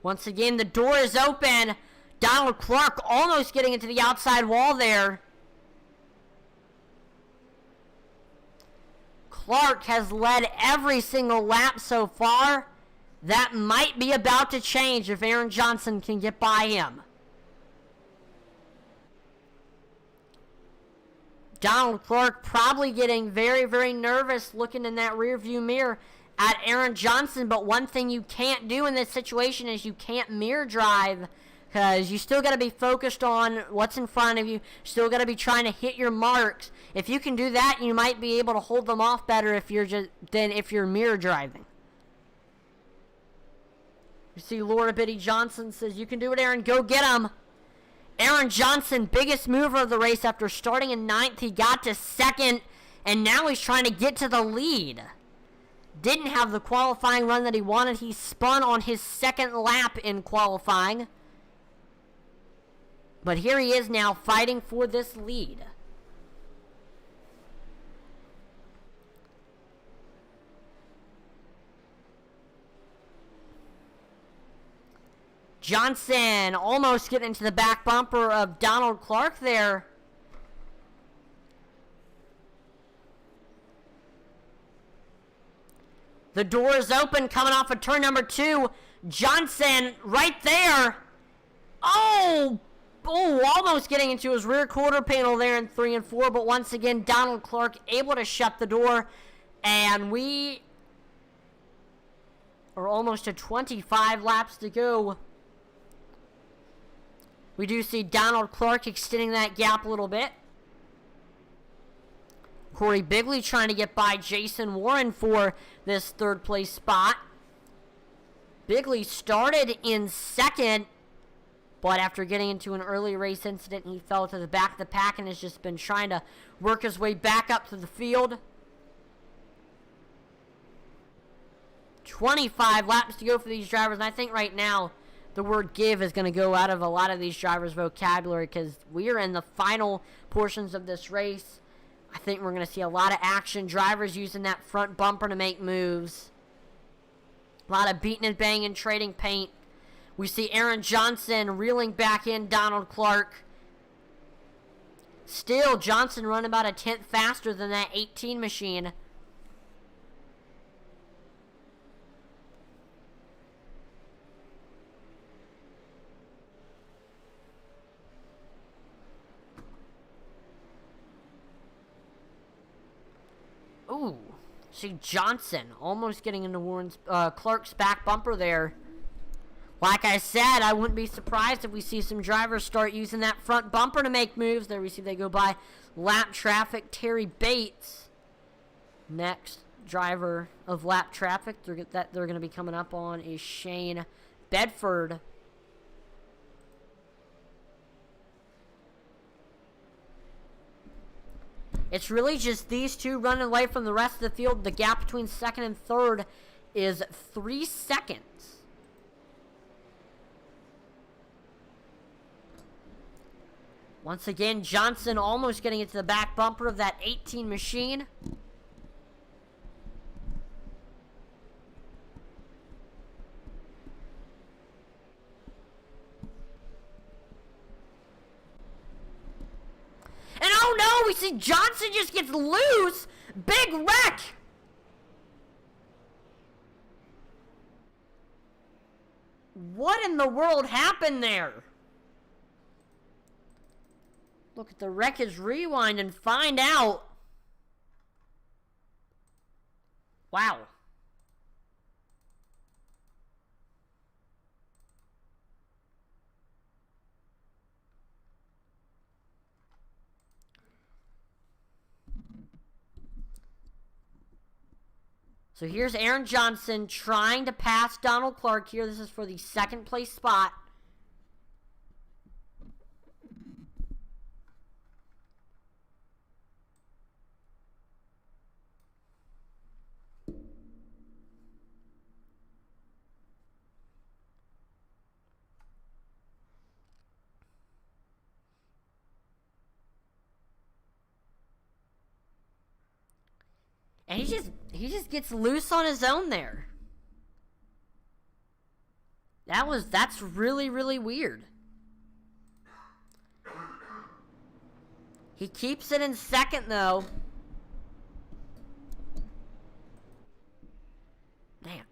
Once again, the door is open. Donald Clark almost getting into the outside wall there. Clark has led every single lap so far. That might be about to change if Aaron Johnson can get by him. Donald Clark probably getting very, very nervous looking in that rearview mirror at Aaron Johnson, but one thing you can't do in this situation is you can't mirror drive, because you still got to be focused on what's in front of you. Still got to be trying to hit your marks. If you can do that, you might be able to hold them off better if you're mirror driving. You see Laura Biddy Johnson says, "You can do it, Aaron. Go get him." Aaron Johnson, biggest mover of the race after starting in 9th. He got to 2nd, and now he's trying to get to the lead. Didn't have the qualifying run that he wanted. He spun on his 2nd lap in qualifying. But here he is now fighting for this lead. Johnson almost getting into the back bumper of Donald Clark there. The door is open coming off of turn number 2. Johnson right there. Oh, almost getting into his rear quarter panel there in 3 and 4. But once again, Donald Clark able to shut the door. And we are almost to 25 laps to go. We do see Donald Clark extending that gap a little bit. Corey Bigley trying to get by Jason Warren for this 3rd place spot. Bigley started in 2nd, but after getting into an early race incident, he fell to the back of the pack and has just been trying to work his way back up to the field. 25 laps to go for these drivers, and I think right now the word give is going to go out of a lot of these drivers' vocabulary, because we are in the final portions of this race. I think we're going to see a lot of action. Drivers using that front bumper to make moves. A lot of beating and banging, trading paint. We see Aaron Johnson reeling back in Donald Clark. Still, Johnson running about a 10th faster than that 18 machine. Ooh, see Johnson almost getting into Warren's Clark's back bumper there. Like I said, I wouldn't be surprised if we see some drivers start using that front bumper to make moves. There we see they go by Lap Traffic, Terry Bates. Next, driver of lap traffic that they're going to be coming up on is Shane Bedford. It's really just these two running away from the rest of the field. The gap between second and third is 3 seconds. Once again, Johnson almost getting into the back bumper of that 18 machine. And oh no, we see Johnson just gets loose. Big wreck. What in the world happened there? Look at the wreckage rewind and find out. Wow. So here's Aaron Johnson trying to pass Donald Clark here. This is for the second place spot. And he just gets loose on his own there. That's really, really weird. He keeps it in second though. Damn.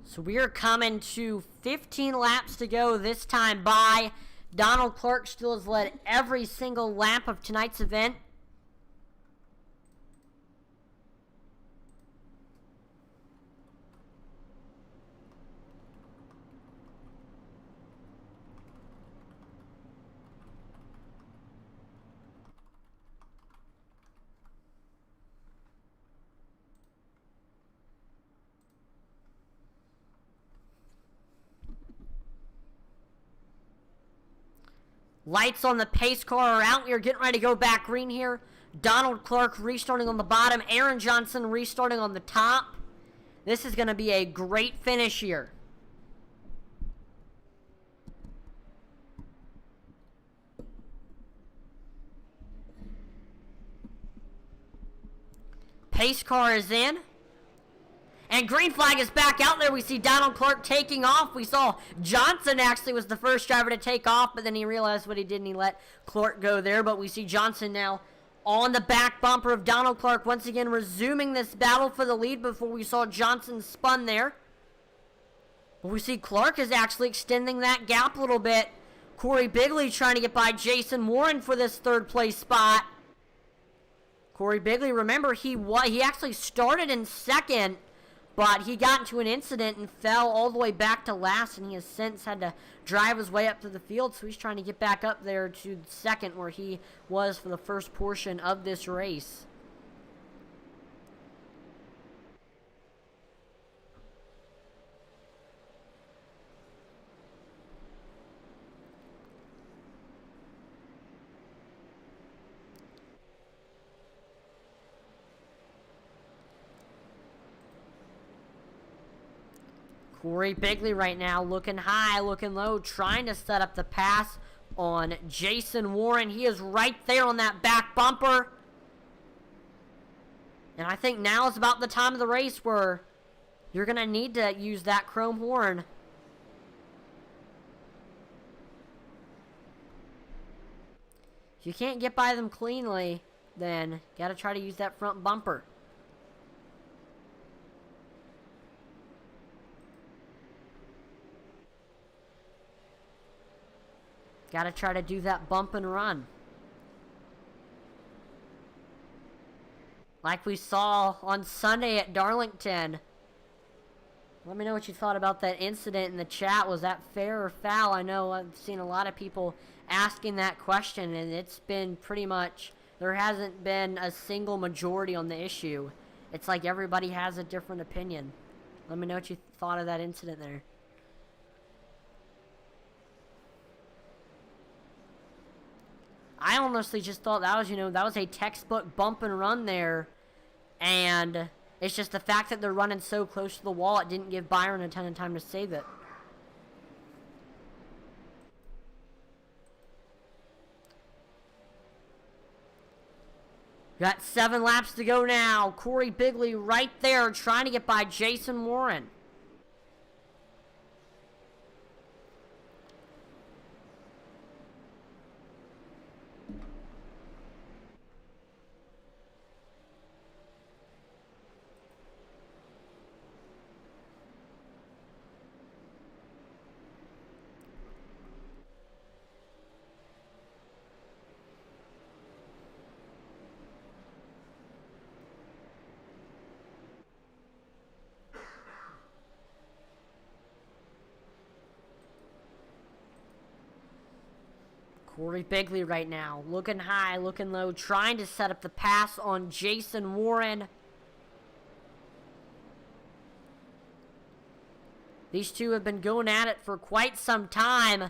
So we are coming to 15 laps to go this time by. Donald Clark still has led every single lap of tonight's event. Lights on the pace car are out. We are getting ready to go back green here. Donald Clark restarting on the bottom. Aaron Johnson restarting on the top. This is going to be a great finish here. Pace car is in. And green flag is back out there. We see Donald Clark taking off. We saw Johnson actually was the first driver to take off, but then he realized what he did and he let Clark go there. But we see Johnson now on the back bumper of Donald Clark, once again resuming this battle for the lead before we saw Johnson spun there. But we see Clark is actually extending that gap a little bit. Corey Bigley trying to get by Jason Warren for this third place spot. Corey Bigley, remember, he actually started in second, but he got into an incident and fell all the way back to last, and he has since had to drive his way up to the field, so he's trying to get back up there to second where he was for the first portion of this race. Corey Bigley right now looking high, looking low, trying to set up the pass on Jason Warren. He is right there on that back bumper. And I think now is about the time of the race where you're going to need to use that chrome horn. If you can't get by them cleanly, then got to try to use that front bumper. Got to try to do that bump and run. Like we saw on Sunday at Darlington. Let me know what you thought about that incident in the chat. Was that fair or foul? I know I've seen a lot of people asking that question, and it's been pretty much, there hasn't been a single majority on the issue. It's like everybody has a different opinion. Let me know what you thought of that incident there. I honestly just thought that was, that was a textbook bump and run there. And it's just the fact that they're running so close to the wall, it didn't give Byron a ton of time to save it. Got 7 laps to go now. Corey Bigley right there trying to get by Jason Warren. Corey Bigley right now, looking high, looking low, trying to set up the pass on Jason Warren. These two have been going at it for quite some time.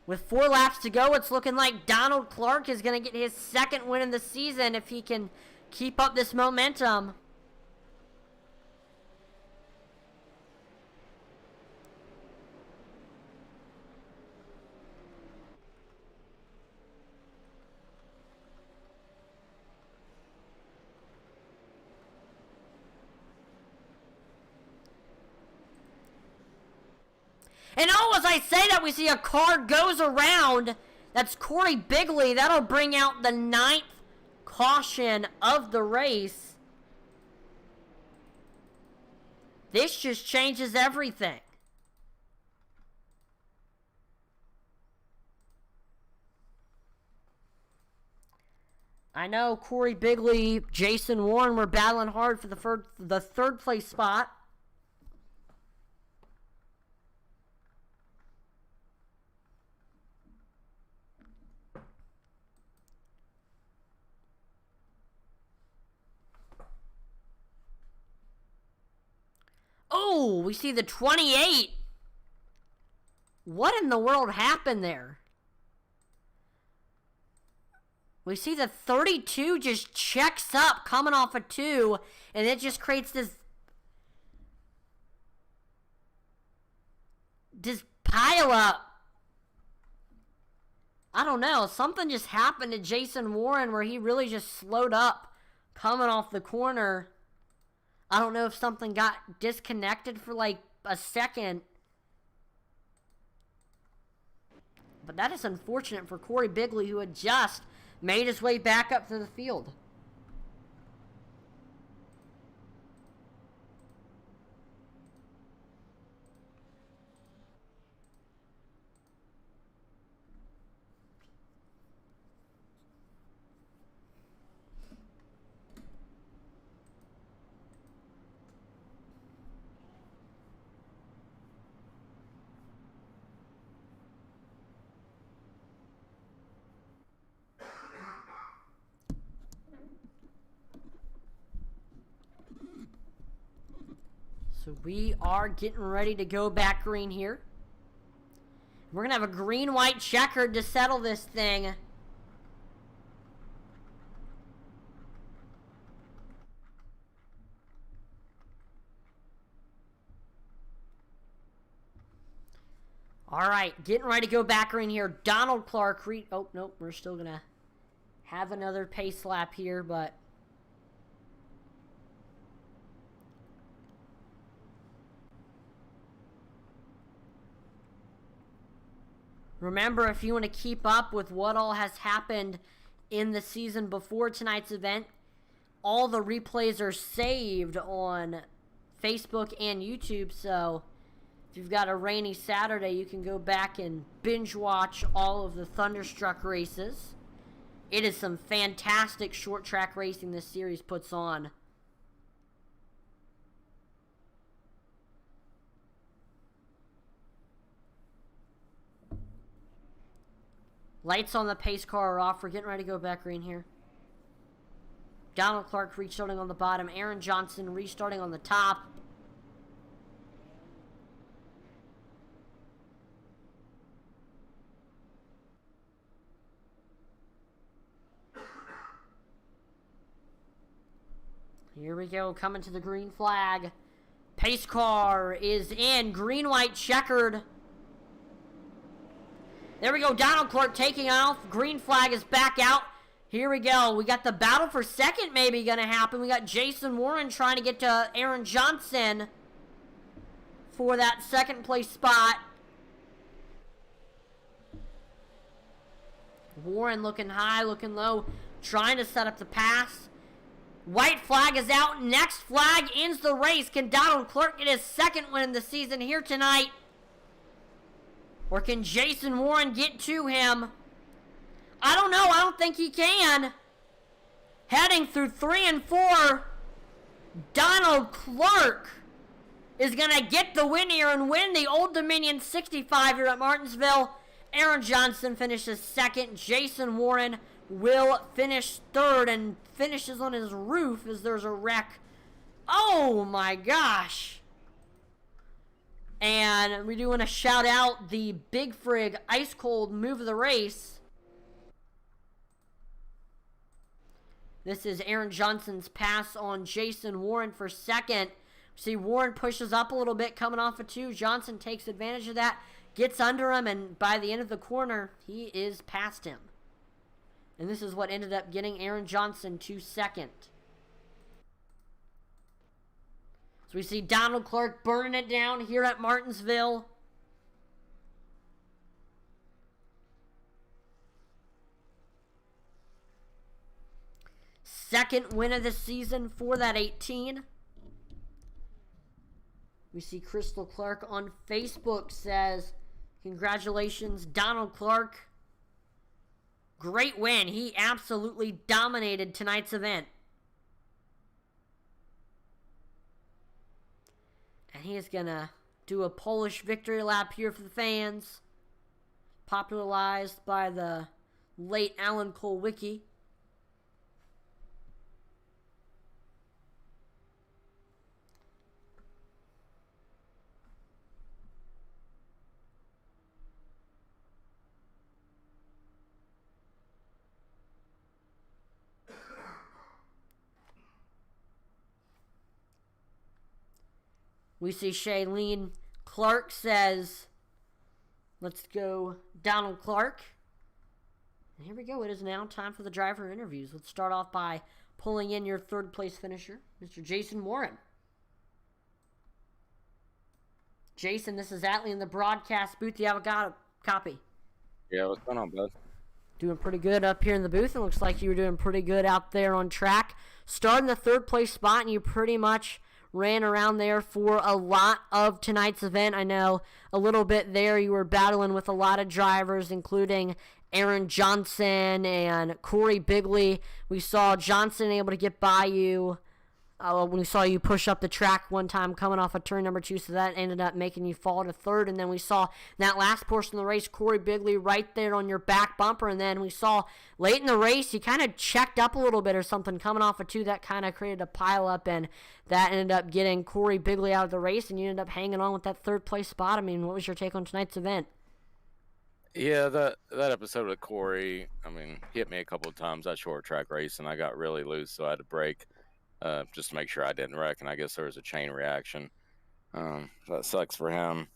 With 4 laps to go, it's looking like Donald Clark is going to get his 2nd win in the season if he can keep up this momentum. And oh, as I say that, we see a car goes around. That's Corey Bigley. That'll bring out the 9th caution of the race. This just changes everything. I know Corey Bigley, Jason Warren were battling hard for the third place spot. Oh, we see the 28. What in the world happened there? We see the 32 just checks up coming off a 2, and it just creates this pile up. I don't know. Something just happened to Jason Warren where he really just slowed up coming off the corner. I don't know if something got disconnected for like a second. But that is unfortunate for Corey Bigley, who had just made his way back up to the field. So we are getting ready to go back green here. We're going to have a green-white checkered to settle this thing. All right, getting ready to go back in here. Donald Clark. Oh, nope, we're still going to have another pace lap here, but... Remember, if you want to keep up with what all has happened in the season before tonight's event, all the replays are saved on Facebook and YouTube, so if you've got a rainy Saturday, you can go back and binge watch all of the Thunderstruck races. It is some fantastic short track racing this series puts on. Lights on the pace car are off. We're getting ready to go back green here. Donald Clark restarting on the bottom. Aaron Johnson restarting on the top. Here we go, coming to the green flag. Pace car is in. Green, white, checkered. There we go, Donald Clark taking off. Green flag is back out. Here we go. We got the battle for second maybe going to happen. We got Jason Warren trying to get to Aaron Johnson for that second place spot. Warren looking high, looking low, trying to set up the pass. White flag is out. Next flag ends the race. Can Donald Clark get his second win of the season here tonight? Or can Jason Warren get to him? I don't know. I don't think he can. Heading through 3 and 4, Donald Clark is going to get the win here and win the Old Dominion 65 here at Martinsville. Aaron Johnson finishes second. Jason Warren will finish third and finishes on his roof as there's a wreck. Oh my gosh. And we do want to shout out the Big Frig Ice Cold move of the race. This is Aaron Johnson's pass on Jason Warren for second. See, Warren pushes up a little bit coming off of 2. Johnson takes advantage of that, gets under him, and by the end of the corner, he is past him. And this is what ended up getting Aaron Johnson to second. So we see Donald Clark burning it down here at Martinsville. Second win of the season for that 18. We see Crystal Clark on Facebook says, congratulations, Donald Clark. Great win. He absolutely dominated tonight's event. And he is going to do a Polish victory lap here for the fans. Popularized by the late Alan Kulwicki. We see Shailene Clark says, let's go Donald Clark. And here we go. It is now time for the driver interviews. Let's start off by pulling in your third place finisher, Mr. Jason Warren. Jason, this is Atlee in the broadcast booth. You have a copy? Yeah, what's going on, bud? Doing pretty good up here in the booth. It looks like you were doing pretty good out there on track. Starting the third place spot, and you pretty much ran around there for a lot of tonight's event. I know a little bit there you were battling with a lot of drivers, including Aaron Johnson and Corey Bigley. We saw Johnson able to get by you when we saw you push up the track one time coming off of turn number 2, so that ended up making you fall to third. And then we saw in that last portion of the race, Corey Bigley right there on your back bumper. And then we saw late in the race, you kind of checked up a little bit or something coming off of 2. That kind of created a pile up, and that ended up getting Corey Bigley out of the race, and you ended up hanging on with that third place spot. I mean, what was your take on tonight's event? Yeah, that episode with Corey, I mean, he hit me a couple of times. That short track race, and I got really loose, so I had to brake. Just to make sure I didn't wreck, and I guess there was a chain reaction. So that sucks for him.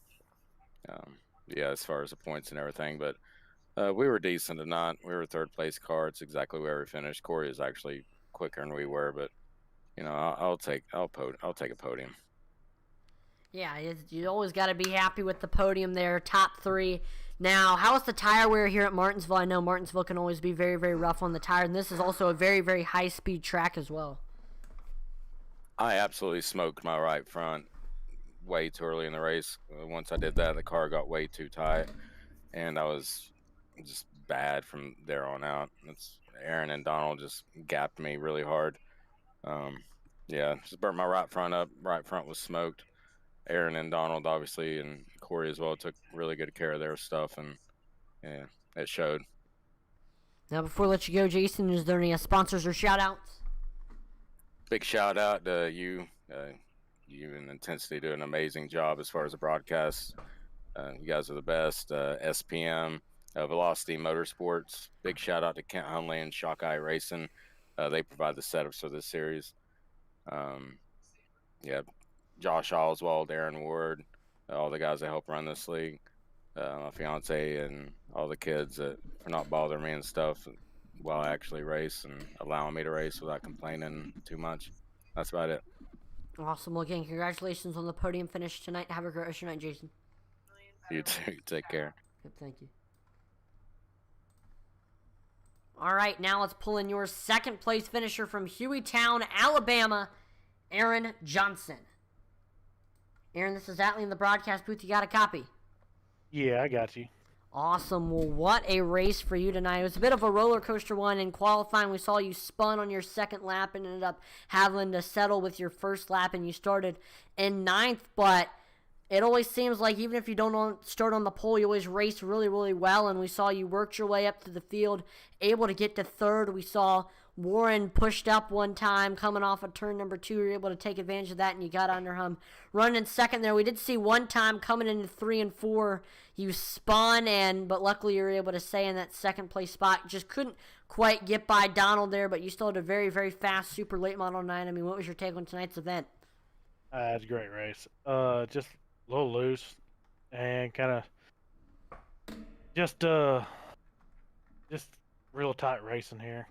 yeah, as far as the points and everything. But we were decent tonight. We were third place car. It's exactly where we finished. Corey is actually quicker than we were, but I'll take a podium. Yeah, you always got to be happy with the podium there, top 3. Now, how's the tire wear here at Martinsville? I know Martinsville can always be very, very rough on the tire, and this is also a very, very high-speed track as well. I absolutely smoked my right front way too early in the race. Once I did that, the car got way too tight, and I was just bad from there on out. Aaron and Donald just gapped me really hard. Yeah, just burnt my right front up. Right front was smoked. Aaron and Donald, obviously, and Corey as well, took really good care of their stuff, and yeah, it showed. Now, before I let you go, Jason, is there any sponsors or shout-outs? Big shout out to you. You and Intensity do an amazing job as far as the broadcast. You guys are the best. SPM, Velocity Motorsports. Big shout out to Kent Hunley and Shock iRacing. They provide the setups for this series. Yeah, Josh Oswald, Aaron Ward, all the guys that help run this league. My fiance and all the kids that for not bothering me and stuff while I actually race and allowing me to race without complaining too much. That's about it. Awesome. Well, again, congratulations on the podium finish tonight. Have a great rest of your night, Jason. You too. Take care. Yep, thank you. All right, now let's pull in your second place finisher from Hueytown, Alabama, Aaron Johnson. Aaron, this is Atlee in the broadcast booth. You got a copy? Yeah, I got you. Awesome. Well, what a race for you tonight. It was a bit of a roller coaster one. In qualifying, we saw you spun on your second lap and ended up having to settle with your first lap, and you started in 9th, but it always seems like even if you don't start on the pole, you always race really, really well, and we saw you worked your way up to the field, able to get to 3rd. We saw Warren pushed up one time, coming off of turn number 2. You were able to take advantage of that, and you got under him. Running in 2nd there, we did see one time coming into 3 and 4, you spun, but luckily you were able to stay in that 2nd place spot. Just couldn't quite get by Donald there, but you still had a very, very fast Super Late Model 9. I mean, what was your take on tonight's event? It's a great race. Just a little loose and kind of just real tight racing here.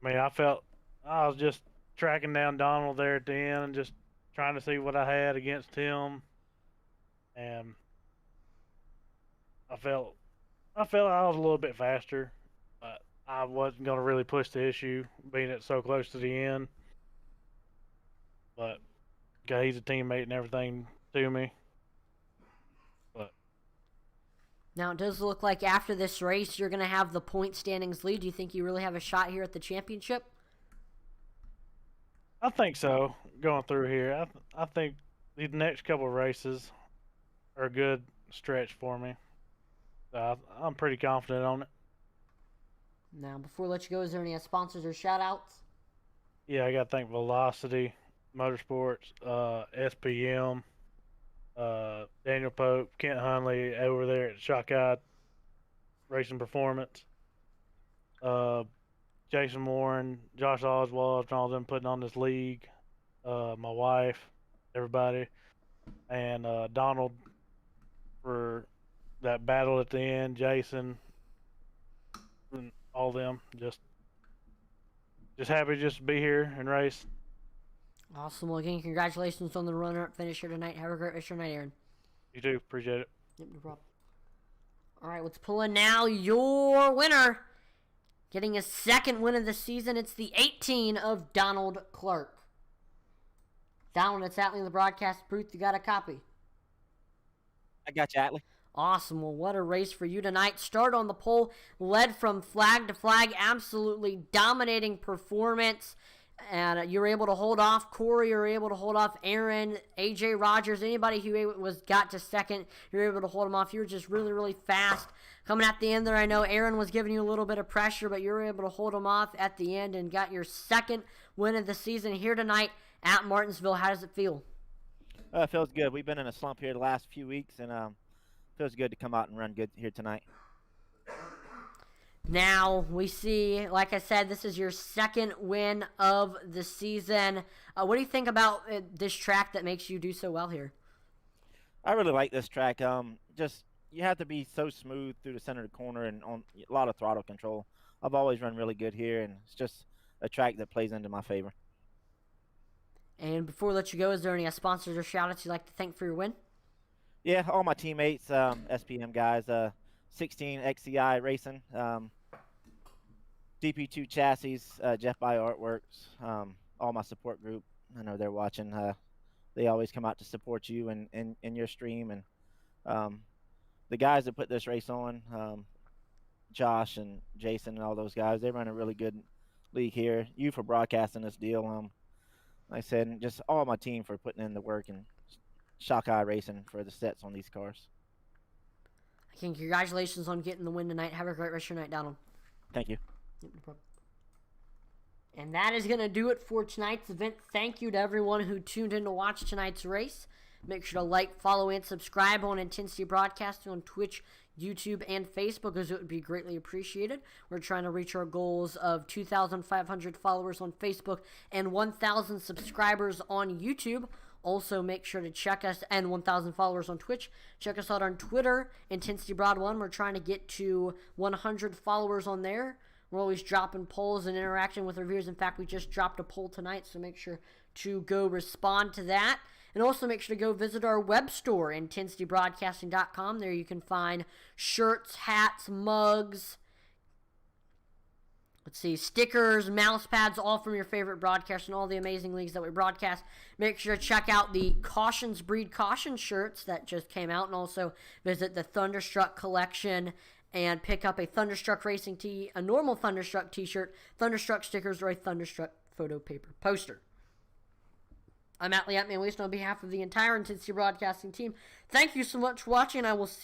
I mean, I felt I was just tracking down Donald there at the end and just trying to see what I had against him, and I felt I was a little bit faster, but I wasn't going to really push the issue being it so close to the end. But he's a teammate and everything to me. But now, it does look like after this race, you're going to have the point standings lead. Do you think you really have a shot here at the championship? I think so. Going through here, I think the next couple of races are a good stretch for me. So I'm pretty confident on it. Now, before I let you go, is there any sponsors or shout-outs? Yeah, I got to thank Velocity Motorsports, SPM, Daniel Pope, Kent Hunley over there at Shockeye Racing Performance, Jason Warren, Josh Oswald, and all them putting on this league, my wife, everybody, and Donald for that battle at the end, Jason, and all them. Just happy just to be here and race. Awesome. Well, again, congratulations on the runner-up finisher tonight. Have a great rest of your night, Aaron. You too. Appreciate it. Yep, no problem. All right, let's pull in now your winner. Getting his 2nd win of the season. It's the 18 of Donald Clark. Donald, it's Atlee in the broadcast booth. You got a copy? I got you, Atlee. Awesome. Well, what a race for you tonight. Start on the pole, led from flag to flag. Absolutely dominating performance. And you were able to hold off Corey, you were able to hold off Aaron, AJ Rogers, anybody who got to 2nd, you were able to hold them off. You were just really, really fast. Coming at the end there, I know Aaron was giving you a little bit of pressure, but you were able to hold them off at the end and got your 2nd win of the season here tonight at Martinsville. How does it feel? It feels good. We've been in a slump here the last few weeks, and feels good to come out and run good here tonight. Now, we see, like I said, this is your 2nd win of the season. What do you think about this track that makes you do so well here? I really like this track. Just, you have to be so smooth through the center of the corner and on a lot of throttle control. I've always run really good here, and it's just a track that plays into my favor. And before we let you go, is there any sponsors or shout-outs you'd like to thank for your win? Yeah, all my teammates, SPM guys, 16 XCI Racing, DP2 Chassis, Jeff by Artworks, all my support group. I know they're watching. They always come out to support you in your stream. And the guys that put this race on, Josh and Jason and all those guys, they run a really good league here. You for broadcasting this deal. Like I said, and just all my team for putting in the work, and Shock Eye Racing for the sets on these cars. Again, congratulations on getting the win tonight. Have a great rest of your night, Donald. Thank you. Yep, no problem. And that is going to do it for tonight's event. Thank you to everyone who tuned in to watch tonight's race. Make sure to like, follow, and subscribe on Intensity Broadcasting on Twitch, YouTube, and Facebook, as it would be greatly appreciated. We're trying to reach our goals of 2,500 followers on Facebook and 1,000 subscribers on YouTube. Also, make sure to check us, and 1,000 followers on Twitch. Check us out on Twitter, Intensity Broad 1. We're trying to get to 100 followers on there. We're always dropping polls and interacting with our viewers. In fact, we just dropped a poll tonight, so make sure to go respond to that. And also make sure to go visit our web store, intensitybroadcasting.com. There you can find shirts, hats, mugs, stickers, mouse pads, all from your favorite broadcast and all the amazing leagues that we broadcast. Make sure to check out the Cautions Breed Caution shirts that just came out, and also visit the Thunderstruck collection and pick up a Thunderstruck Racing tee, a normal Thunderstruck t-shirt, Thunderstruck stickers, or a Thunderstruck photo paper poster. I'm Matt Liatman, on behalf of the entire Intensity Broadcasting team. Thank you so much for watching, and I will see you